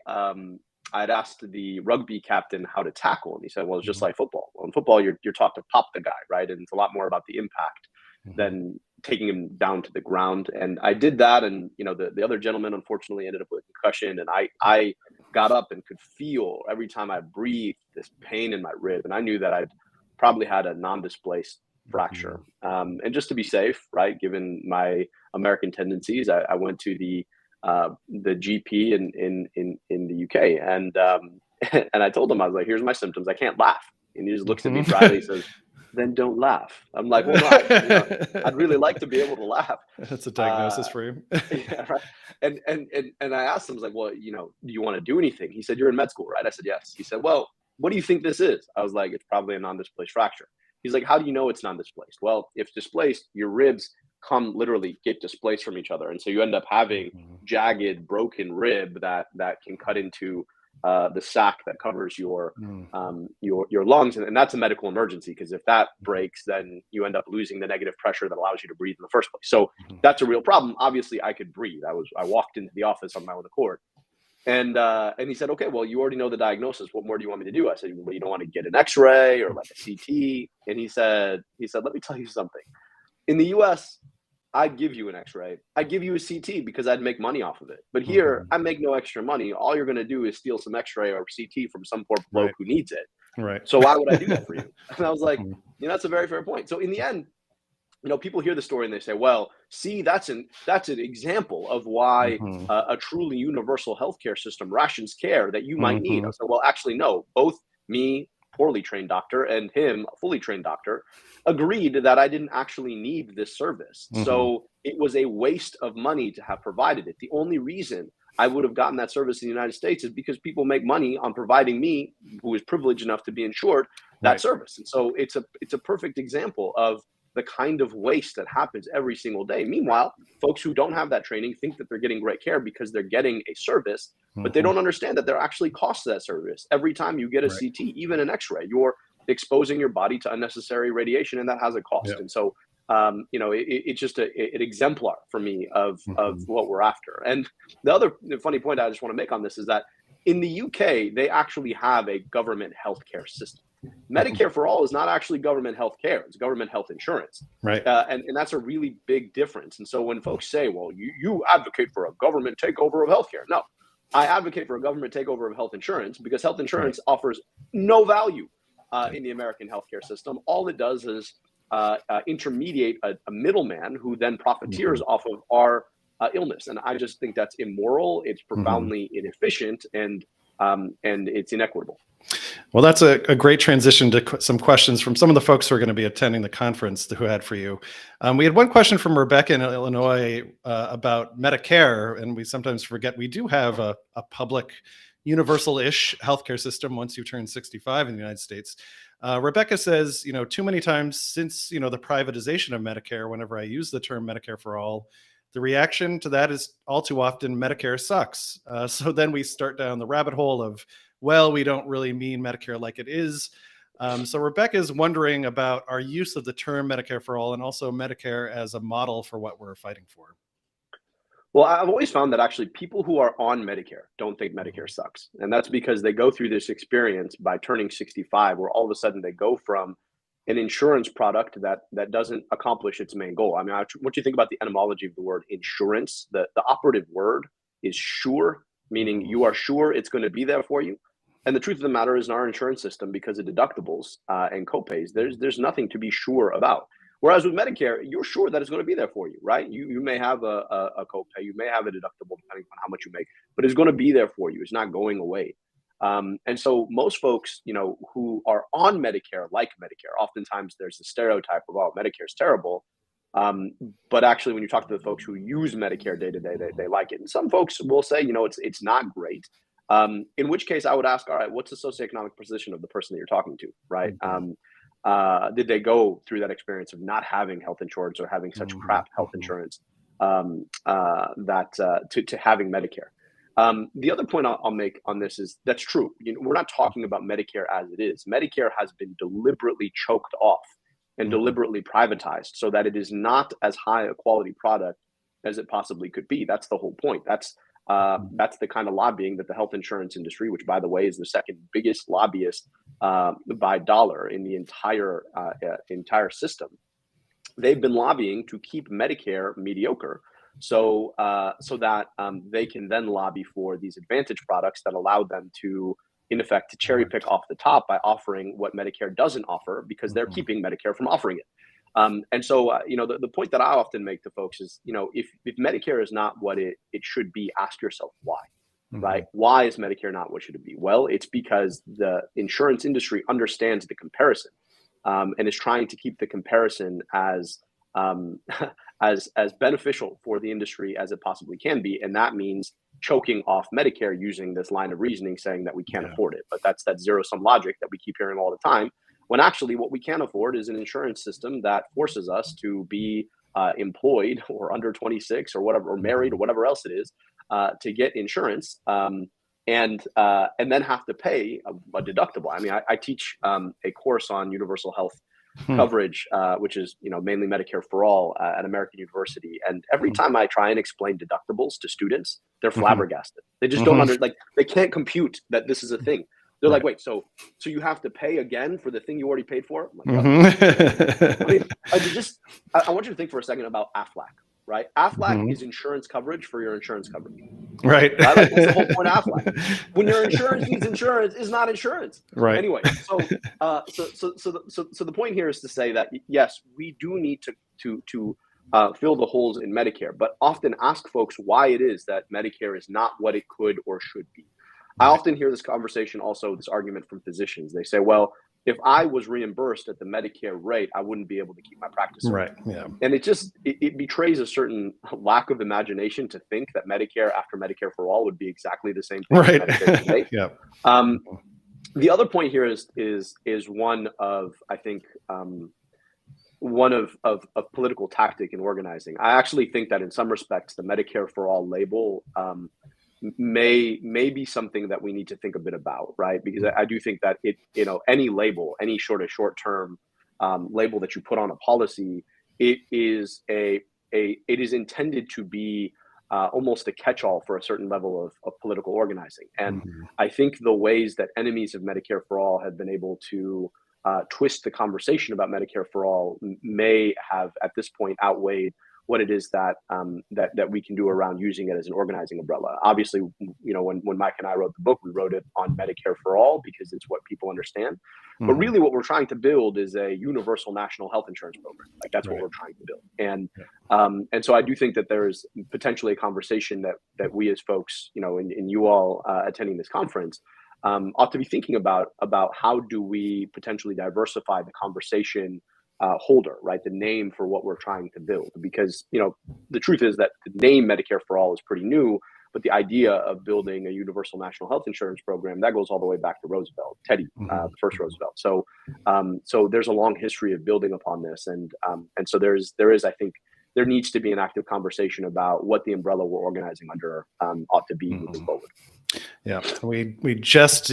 Speaker 4: I'd asked the rugby captain how to tackle, and he said, "Well, it's just like football. Well, in football, you're taught to pop the guy, right? And it's a lot more about the impact than taking him down to the ground." And I did that, and the other gentleman unfortunately ended up with a concussion, and I got up and could feel every time I breathed this pain in my rib, and I knew that I'd probably had a non-displaced fracture. And just to be safe, right, given my American tendencies, I went to the GP in the UK, and I told him, I was like, "Here's my symptoms. I can't laugh." And he just looks at me dryly and says, then don't laugh. I'm like, well, no, I'd really like to be able to laugh.
Speaker 7: That's a diagnosis for you.
Speaker 4: Yeah, right. And I asked him, I was like, well, do you want to do anything? He said, you're in med school, right? I said, yes. He said, well, what do you think this is? I was like, it's probably a non-displaced fracture. He's like, how do you know it's non-displaced? Well, if displaced, your ribs get displaced from each other. And so you end up having jagged, broken rib that can cut into the sac that covers your lungs. And that's a medical emergency, because if that breaks, then you end up losing the negative pressure that allows you to breathe in the first place. So that's a real problem. Obviously, I could breathe. I walked into the office on my own accord. And he said, okay, well, you already know the diagnosis. What more do you want me to do? I said, well, you don't want to get an x-ray or like a CT. And he said, let me tell you something. In the US, I'd give you an x-ray. I'd give you a CT because I'd make money off of it. But here, I make no extra money. All you're going to do is steal some x-ray or CT from some poor bloke who needs it.
Speaker 7: Right.
Speaker 4: So why would I do that for you? And I was like, that's a very fair point. So in the end, people hear the story and they say, well, see, that's an example of why a truly universal healthcare system rations care that you might need. I said, well, actually, no, both me, poorly trained doctor, and him, a fully trained doctor, agreed that I didn't actually need this service. So it was a waste of money to have provided it. The only reason I would have gotten that service in the United States is because people make money on providing me, who is privileged enough to be insured, that service. And so it's a perfect example of the kind of waste that happens every single day. Meanwhile, folks who don't have that training think that they're getting great care because they're getting a service, but they don't understand that there are actually costs to that service. Every time you get a CT, even an x-ray, you're exposing your body to unnecessary radiation, and that has a cost. And so, it's just an exemplar for me of what we're after. And the other funny point I just want to make on this is that in the UK, they actually have a government healthcare system. Medicare for all is not actually government health care. It's government health insurance.
Speaker 7: Right.
Speaker 4: And that's a really big difference. And so when folks say, well, you advocate for a government takeover of healthcare. No, I advocate for a government takeover of health insurance because health insurance offers no value in the American healthcare system. All it does is intermediate a middleman who then profiteers off of our illness. And I just think that's immoral. It's profoundly inefficient, and it's inequitable.
Speaker 7: Well, that's a great transition to some questions from some of the folks who are going to be attending the conference who had for you. We had one question from Rebecca in Illinois about Medicare, and we sometimes forget we do have a public universal-ish healthcare system once you turn 65 in the United States. Rebecca says, too many times since, the privatization of Medicare, whenever I use the term Medicare for all, the reaction to that is all too often Medicare sucks. So then we start down the rabbit hole of, well, we don't really mean Medicare like it is. So Rebecca is wondering about our use of the term Medicare for all and also Medicare as a model for what we're fighting for.
Speaker 4: Well, I've always found that actually people who are on Medicare don't think Medicare sucks. And that's because they go through this experience by turning 65, where all of a sudden they go from an insurance product that doesn't accomplish its main goal. I mean, what do you think about the etymology of the word insurance? The operative word is sure, meaning you are sure it's going to be there for you. And the truth of the matter is, in our insurance system, because of deductibles and copays, there's nothing to be sure about. Whereas with Medicare, you're sure that it's going to be there for you, right? You may have a copay, you may have a deductible depending on how much you make, but it's going to be there for you. It's not going away. And so most folks, who are on Medicare, like Medicare, oftentimes there's a stereotype of, oh, Medicare's terrible. But actually, when you talk to the folks who use Medicare day to day, they like it. And some folks will say, it's not great. In which case I would ask, all right, what's the socioeconomic position of the person that you're talking to, right? Did they go through that experience of not having health insurance or having such crap health insurance to having Medicare? The other point I'll make on this is that's true. We're not talking about Medicare as it is. Medicare has been deliberately choked off and deliberately privatized so that it is not as high a quality product as it possibly could be. That's the whole point. That's the kind of lobbying that the health insurance industry, which by the way is the second biggest lobbyist by dollar in the entire system, they've been lobbying to keep Medicare mediocre, so that they can then lobby for these advantage products that allow them to, in effect, to cherry pick off the top by offering what Medicare doesn't offer because they're keeping Medicare from offering it. And so, the point that I often make to folks is, if Medicare is not what it should be, ask yourself why, right? Why is Medicare not what should it be? Well, it's because the insurance industry understands the comparison. and is trying to keep the comparison as as beneficial for the industry as it possibly can be, and that means choking off Medicare using this line of reasoning saying that we can't afford it. But that's that zero-sum logic that we keep hearing all the time, when actually what we can afford is an insurance system that forces us to be employed or under 26 or whatever, or married or whatever else it is, to get insurance, and then have to pay a deductible. I mean, I teach a course on universal health coverage, which is mainly Medicare for all at American University. And every time I try and explain deductibles to students, they're flabbergasted. They just don't they can't compute that this is a thing. They're like, wait, so you have to pay again for the thing you already paid for? I'm like, I mean, I want you to think for a second about AFLAC, right? AFLAC is insurance coverage for your insurance coverage.
Speaker 7: Right.
Speaker 4: Like, that's the whole point of AFLAC. When your insurance needs insurance, is not insurance.
Speaker 7: Right.
Speaker 4: Anyway, so the point here is to say that yes, we do need to fill the holes in Medicare, but often ask folks why it is that Medicare is not what it could or should be. I often hear this conversation, also this argument from physicians. They say, well, if I was reimbursed at the Medicare rate, I wouldn't be able to keep my practice open.
Speaker 7: Right. Yeah.
Speaker 4: And it betrays a certain lack of imagination to think that Medicare after Medicare for all would be exactly the same thing.
Speaker 7: Right.
Speaker 4: As Medicare today.
Speaker 7: Yeah.
Speaker 4: The other point here is one of, I think, one of political tactic in organizing. I actually think that in some respects, the Medicare for all label may be something that we need to think a bit about, right? Because I do think that any label, any short-term label that you put on a policy, it is intended to be almost a catch-all for a certain level of political organizing. And I think the ways that enemies of Medicare for all have been able to twist the conversation about Medicare for all may have at this point outweighed what it is that we can do around using it as an organizing umbrella. Obviously, when Mike and I wrote the book, we wrote it on Medicare for all because it's what people understand. But really what we're trying to build is a universal national health insurance program. Like that's what we're trying to build. And so I do think that there is potentially a conversation that we as folks, and you all attending this conference, ought to be thinking about how do we potentially diversify the conversation holder, right? The name for what we're trying to build, because the truth is that the name Medicare for all is pretty new, but the idea of building a universal national health insurance program that goes all the way back to Roosevelt, Teddy, the first Roosevelt. So there's a long history of building upon this, and so there is I think there needs to be an active conversation about what the umbrella we're organizing under ought to be moving forward.
Speaker 7: Yeah, we just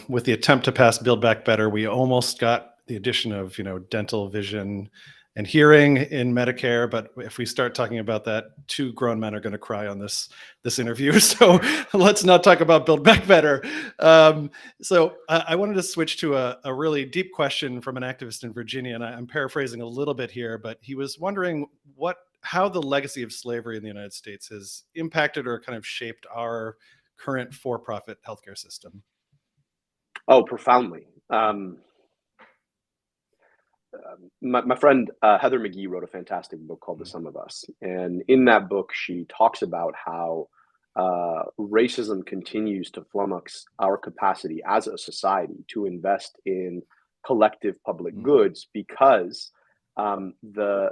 Speaker 7: with the attempt to pass Build Back Better, we almost got the addition of dental, vision, and hearing in Medicare. But if we start talking about that, 2 grown men are going to cry on this interview. So let's not talk about Build Back Better. So I wanted to switch to a really deep question from an activist in Virginia, and I'm paraphrasing a little bit here, but he was wondering how the legacy of slavery in the United States has impacted or kind of shaped our current for-profit healthcare system.
Speaker 4: Oh, profoundly. My friend Heather McGee wrote a fantastic book called The Sum of Us. And in that book, she talks about how racism continues to flummox our capacity as a society to invest in collective public goods because the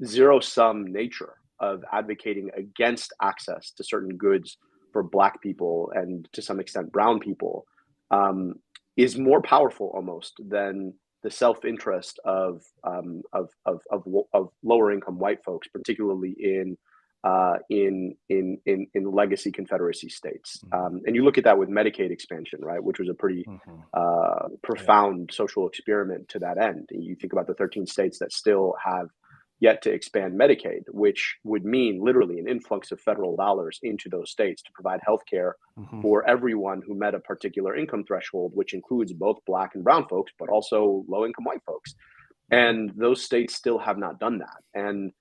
Speaker 4: zero-sum nature of advocating against access to certain goods for Black people and to some extent brown people is more powerful almost than the self-interest of lower income white folks, particularly in legacy Confederacy states. And you look at that with Medicaid expansion, right, which was a pretty profound social experiment to that end. And you think about the 13 states that still have yet to expand Medicaid, which would mean literally an influx of federal dollars into those states to provide healthcare for everyone who met a particular income threshold, which includes both Black and brown folks, but also low-income white folks. And those states still have not done that. And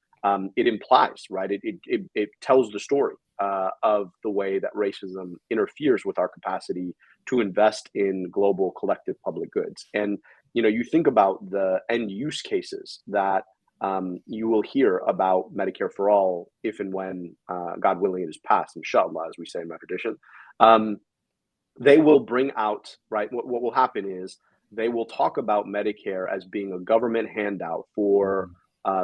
Speaker 4: it implies, right, it tells the story of the way that racism interferes with our capacity to invest in global collective public goods. And, you think about the end use cases that you will hear about Medicare for all if and when, God willing, it is passed, inshallah, as we say in my tradition. They will bring out, right, what will happen is they will talk about Medicare as being a government handout for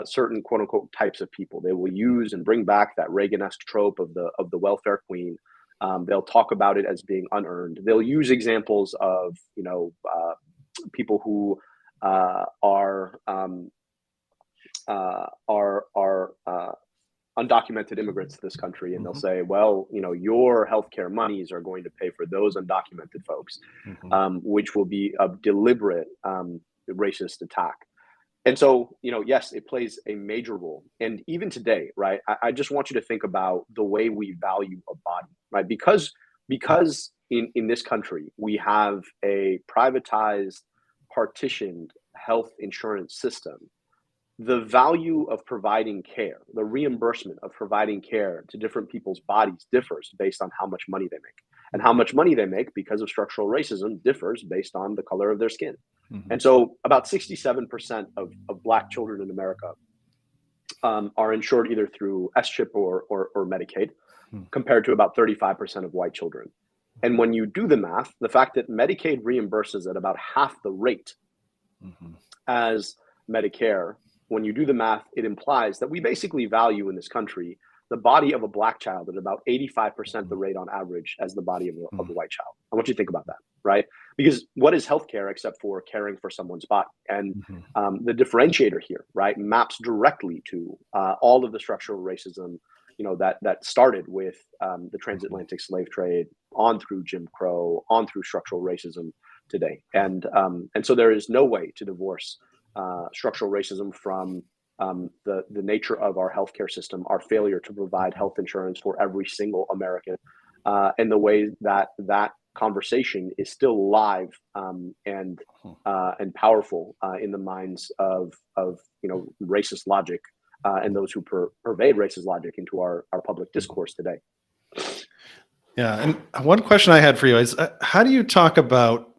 Speaker 4: certain quote unquote types of people. They will use and bring back that Reagan-esque trope of the welfare queen. They'll talk about it as being unearned. They'll use examples of, people who are undocumented immigrants to this country, and they'll say, well, your healthcare monies are going to pay for those undocumented folks, which will be a deliberate racist attack. And so, yes, it plays a major role. And even today, right, I just want you to think about the way we value a body, right? Because in this country, we have a privatized, partitioned health insurance system. The value of providing care, the reimbursement of providing care to different people's bodies differs based on how much money they make. And how much money they make because of structural racism differs based on the color of their skin. And so about 67% of Black children in America are insured either through S-chip or Medicaid, compared to about 35% of white children. And when you do the math, the fact that Medicaid reimburses at about half the rate as Medicare, when you do the math, it implies that we basically value in this country the body of a Black child at about 85% the rate on average as the body of a white child. I want you to think about that, right? Because what is healthcare except for caring for someone's body? And the differentiator here, right, maps directly to all of the structural racism, that started with the transatlantic slave trade, on through Jim Crow, on through structural racism today. And so there is no way to divorce structural racism from the nature of our healthcare system, our failure to provide health insurance for every single American, and the way that conversation is still live and powerful in the minds of racist logic and those who pervade racist logic into our public discourse today.
Speaker 7: Yeah, and one question I had for you is, how do you talk about,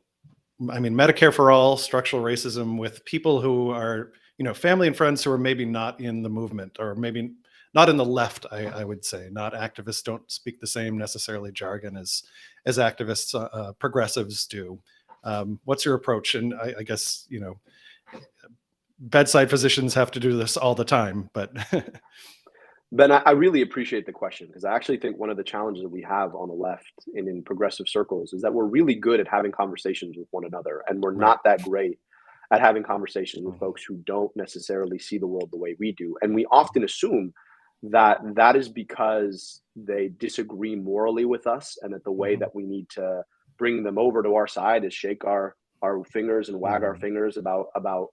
Speaker 7: Medicare for all, structural racism with people who are, family and friends who are maybe not in the movement, or maybe not in the left, I would say, not activists, don't speak the same necessarily jargon as activists, progressives do. What's your approach? And I guess, bedside physicians have to do this all the time, but.
Speaker 4: Ben, I really appreciate the question, because I actually think one of the challenges that we have on the left and in progressive circles is that we're really good at having conversations with one another, and we're not that great at having conversations with folks who don't necessarily see the world the way we do. And we often assume that is because they disagree morally with us, and that the way that we need to bring them over to our side is shake our fingers and wag our fingers about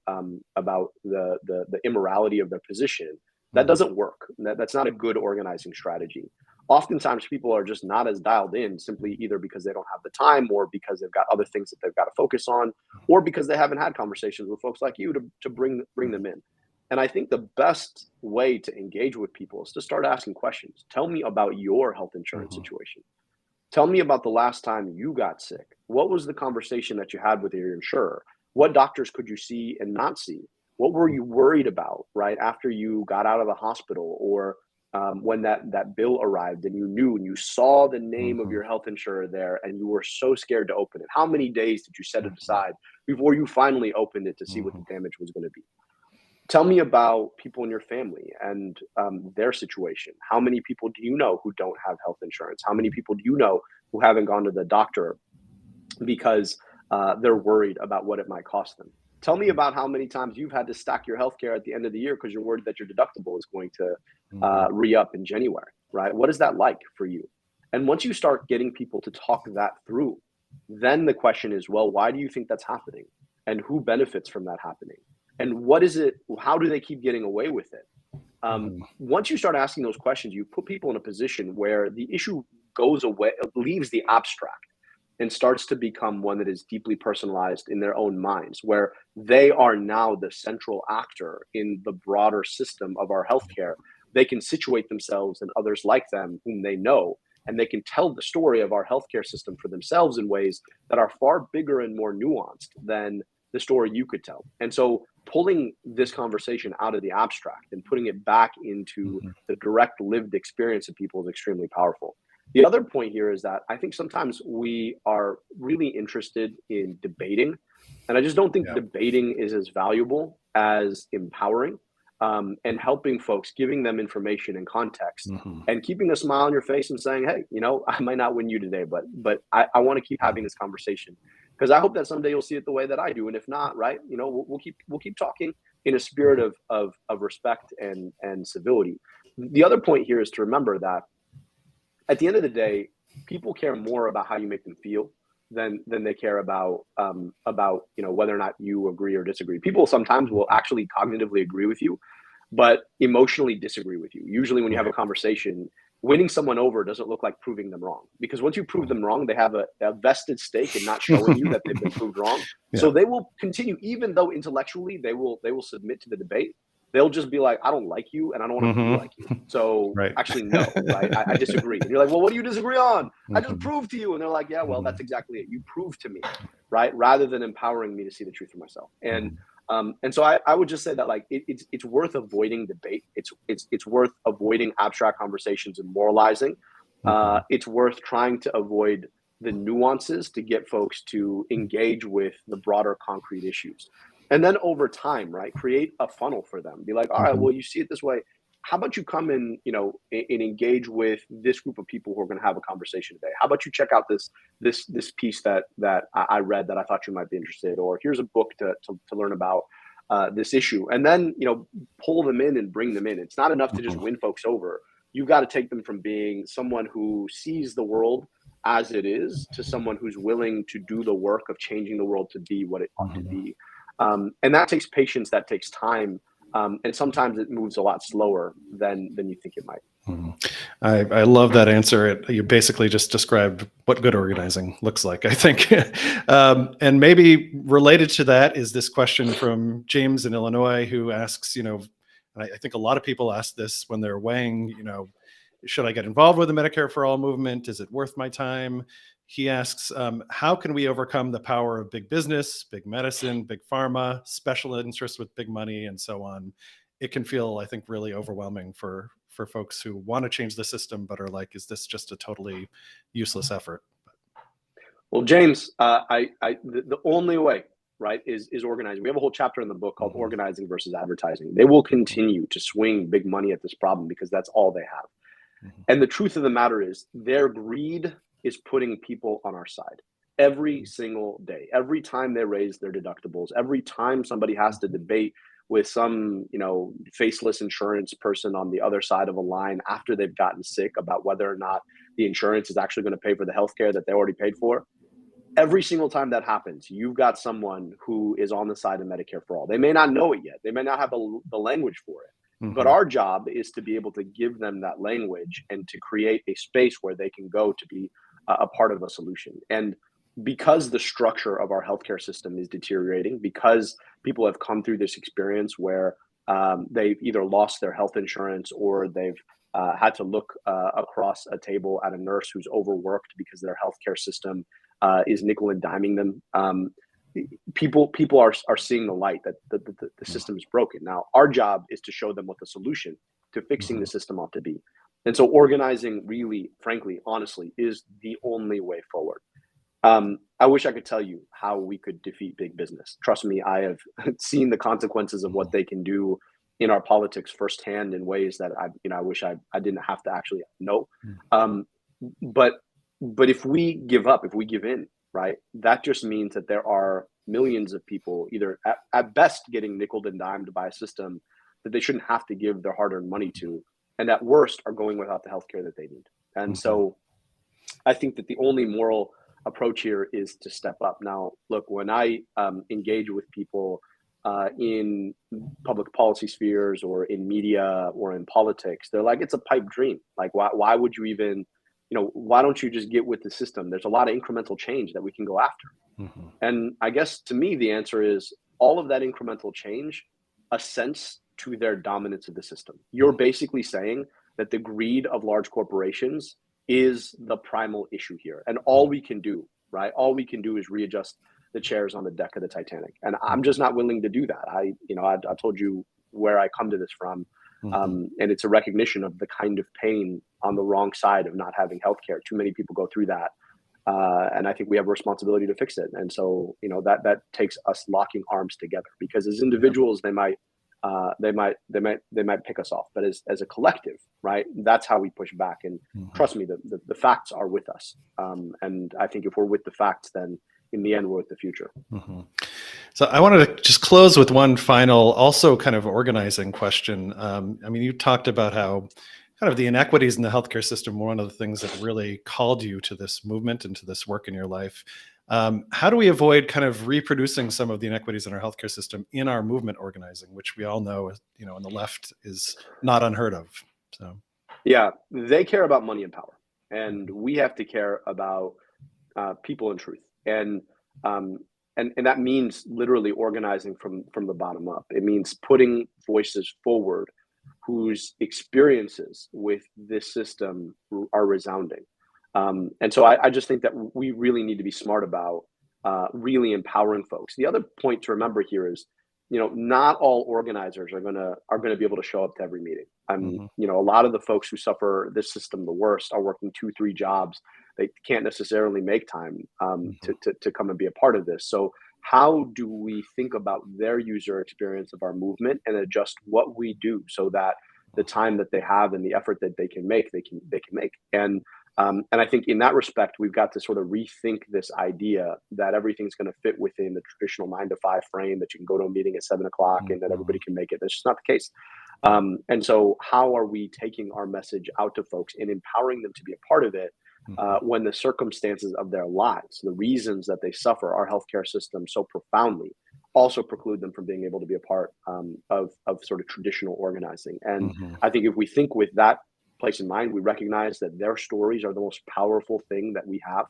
Speaker 4: the immorality of their position. That doesn't work. That's not a good organizing strategy. Oftentimes people are just not as dialed in, simply either because they don't have the time, or because they've got other things that they've got to focus on, or because they haven't had conversations with folks like you to bring them in. And I think the best way to engage with people is to start asking questions. Tell me about your health insurance situation. Tell me about the last time you got sick. What was the conversation that you had with your insurer? What doctors could you see and not see? What were you worried about, right, after you got out of the hospital, or when that bill arrived and you knew and you saw the name of your health insurer there and you were so scared to open it? How many days did you set it aside before you finally opened it to see what the damage was going to be? Tell me about people in your family and their situation. How many people do you know who don't have health insurance? How many people do you know who haven't gone to the doctor because they're worried about what it might cost them? Tell me about how many times you've had to stack your healthcare at the end of the year because you're worried that your deductible is going to re-up in January, right? What is that like for you? And once you start getting people to talk that through, then the question is, well, why do you think that's happening? And who benefits from that happening? And what is it? How do they keep getting away with it? Once you start asking those questions, you put people in a position where the issue goes away, leaves the abstract, and starts to become one that is deeply personalized in their own minds, where they are now the central actor in the broader system of our healthcare. They can situate themselves and others like them whom they know, and they can tell the story of our healthcare system for themselves in ways that are far bigger and more nuanced than the story you could tell. And so pulling this conversation out of the abstract and putting it back into the direct lived experience of people is extremely powerful. The other point here is that I think sometimes we are really interested in debating And I just don't think debating is as valuable as empowering, and helping folks, giving them information and context, and keeping a smile on your face and saying, hey, I might not win you today, but I want to keep having this conversation, because I hope that someday you'll see it the way that I do. And if not, right, we'll keep talking in a spirit of respect and civility. The other point here is to remember that at the end of the day, people care more about how you make them feel than they care about whether or not you agree or disagree. People sometimes will actually cognitively agree with you, but emotionally disagree with you. Usually when you have a conversation, winning someone over doesn't look like proving them wrong, because once you prove them wrong, they have a vested stake in not showing you that they've been proved wrong. So they will continue, even though intellectually they will submit to the debate. They'll just be like, I don't like you and I don't want to be like you. So actually, no, right? I disagree. And you're like, well, what do you disagree on? I just proved to you. And they're like, yeah, well, that's exactly it. You proved to me, right? Rather than empowering me to see the truth for myself. And so I would just say that, like, it's worth avoiding debate. It's worth avoiding abstract conversations and moralizing. It's worth trying to avoid the nuances to get folks to engage with the broader concrete issues. And then over time, right, create a funnel for them. Be like, all right, well, you see it this way. How about you come and, and engage with this group of people who are going to have a conversation today? How about you check out this piece that I read that I thought you might be interested, or here's a book to learn about this issue. And then, pull them in and bring them in. It's not enough to just win folks over. You've got to take them from being someone who sees the world as it is to someone who's willing to do the work of changing the world to be what it ought to be. And that takes patience, that takes time. And sometimes it moves a lot slower than you think it might.
Speaker 7: I love that answer. You basically just described what good organizing looks like, I think. And maybe related to that is this question from James in Illinois, who asks, and I think a lot of people ask this when they're weighing, should I get involved with the Medicare for All movement? Is it worth my time? He asks, how can we overcome the power of big business, big medicine, big pharma, special interests with big money, and so on? It can feel, I think, really overwhelming for folks who want to change the system, but are like, is this just a totally useless effort?
Speaker 4: Well, James, the only way, right, is organizing. We have a whole chapter in the book called Organizing versus Advertising. They will continue to swing big money at this problem because that's all they have. And the truth of the matter is their greed is putting people on our side every single day. Every time they raise their deductibles, every time somebody has to debate with some, faceless insurance person on the other side of a line after they've gotten sick about whether or not the insurance is actually going to pay for the healthcare that they already paid for. Every single time that happens, you've got someone who is on the side of Medicare for All. They may not know it yet. They may not have the language for it. But our job is to be able to give them that language and to create a space where they can go to be a part of a solution. And because the structure of our healthcare system is deteriorating, because people have come through this experience where they've either lost their health insurance or they've had to look across a table at a nurse who's overworked because their healthcare system is nickel and diming them. People are seeing the light that the system is broken. Now, our job is to show them what the solution to fixing the system ought to be. And so organizing really, frankly, honestly, is the only way forward. I wish I could tell you how we could defeat big business. Trust me, I have seen the consequences of what they can do in our politics firsthand in ways that I wish I didn't have to actually know. But if we give up, if we give in, right, that just means that there are millions of people either at best getting nickeled and dimed by a system that they shouldn't have to give their hard-earned money to, and at worst are going without the healthcare that they need. And so I think that the only moral approach here is to step up. Now, look, when I engage with people in public policy spheres or in media or in politics, they're like, it's a pipe dream. Like, why would you even, why don't you just get with the system? There's a lot of incremental change that we can go after. And I guess to me, the answer is all of that incremental change assents to their dominance of the system. You're basically saying that the greed of large corporations is the primal issue here. And all we can do, right? All we can do is readjust the chairs on the deck of the Titanic. And I'm just not willing to do that. I told you where I come to this from. And it's a recognition of the kind of pain on the wrong side of not having healthcare. Too many people go through that. And I think we have a responsibility to fix it. And so, that takes us locking arms together, because as individuals, they might pick us off, but as a collective, right? That's how we push back. And trust me, the facts are with us. And I think if we're with the facts, then in the end, we're with the future.
Speaker 7: So I wanted to just close with one final, also kind of organizing question. You talked about how kind of the inequities in the healthcare system were one of the things that really called you to this movement and to this work in your life. How do we avoid kind of reproducing some of the inequities in our healthcare system in our movement organizing, which we all know, on the left is not unheard of? So,
Speaker 4: yeah, they care about money and power, and we have to care about people and truth, and that means literally organizing from the bottom up. It means putting voices forward whose experiences with this system are resounding. And so I just think that we really need to be smart about really empowering folks. The other point to remember here is, not all organizers are gonna be able to show up to every meeting. A lot of the folks who suffer this system the worst are working 2-3 jobs. They can't necessarily make time to come and be a part of this. So how do we think about their user experience of our movement and adjust what we do so that the time that they have and the effort that they can make, they can make. And I think in that respect, we've got to sort of rethink this idea that everything's going to fit within the traditional 9-to-5 frame, that you can go to a meeting at 7 o'clock and that everybody can make it. That's just not the case. And so how are we taking our message out to folks and empowering them to be a part of it when the circumstances of their lives, the reasons that they suffer our healthcare system so profoundly, also preclude them from being able to be a part of sort of traditional organizing. And I think if we think with that place in mind, we recognize that their stories are the most powerful thing that we have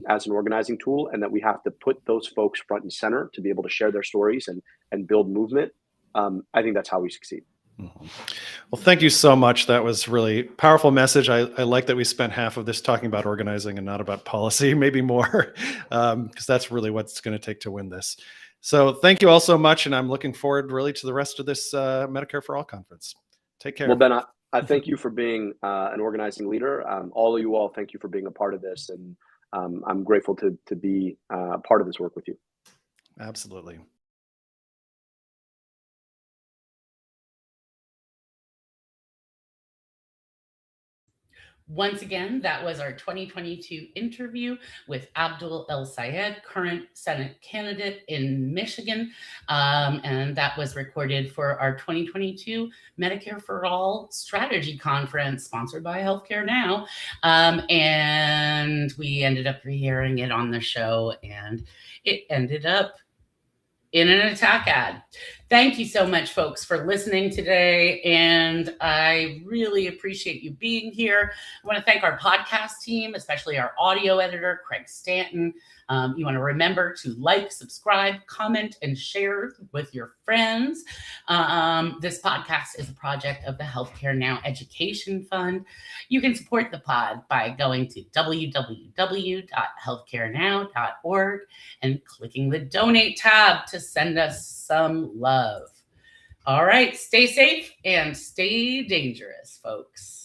Speaker 4: as an organizing tool, and that we have to put those folks front and center to be able to share their stories and build movement. I think that's how we succeed.
Speaker 7: Well, thank you so much. That was really powerful message. I like that we spent half of this talking about organizing and not about policy, maybe more, because that's really what's going to take to win this. So thank you all so much. And I'm looking forward really to the rest of this Medicare for All conference. Take care.
Speaker 4: Well, Ben, I thank you for being an organizing leader. All of you all, thank you for being a part of this. And I'm grateful to be part of this work with you.
Speaker 7: Absolutely.
Speaker 1: Once again, that was our 2022 interview with Abdul El-Sayed, current Senate candidate in Michigan. And that was recorded for our 2022 Medicare for All Strategy Conference, sponsored by Healthcare Now. And we ended up rehearing it on the show, and it ended up in an attack ad. Thank you so much, folks, for listening today. And I really appreciate you being here. I want to thank our podcast team, especially our audio editor, Craig Stanton. You want to remember to like, subscribe, comment, and share with your friends. This podcast is a project of the Healthcare Now Education Fund. You can support the pod by going to www.healthcarenow.org and clicking the donate tab to send us some love. All right, stay safe and stay dangerous, folks.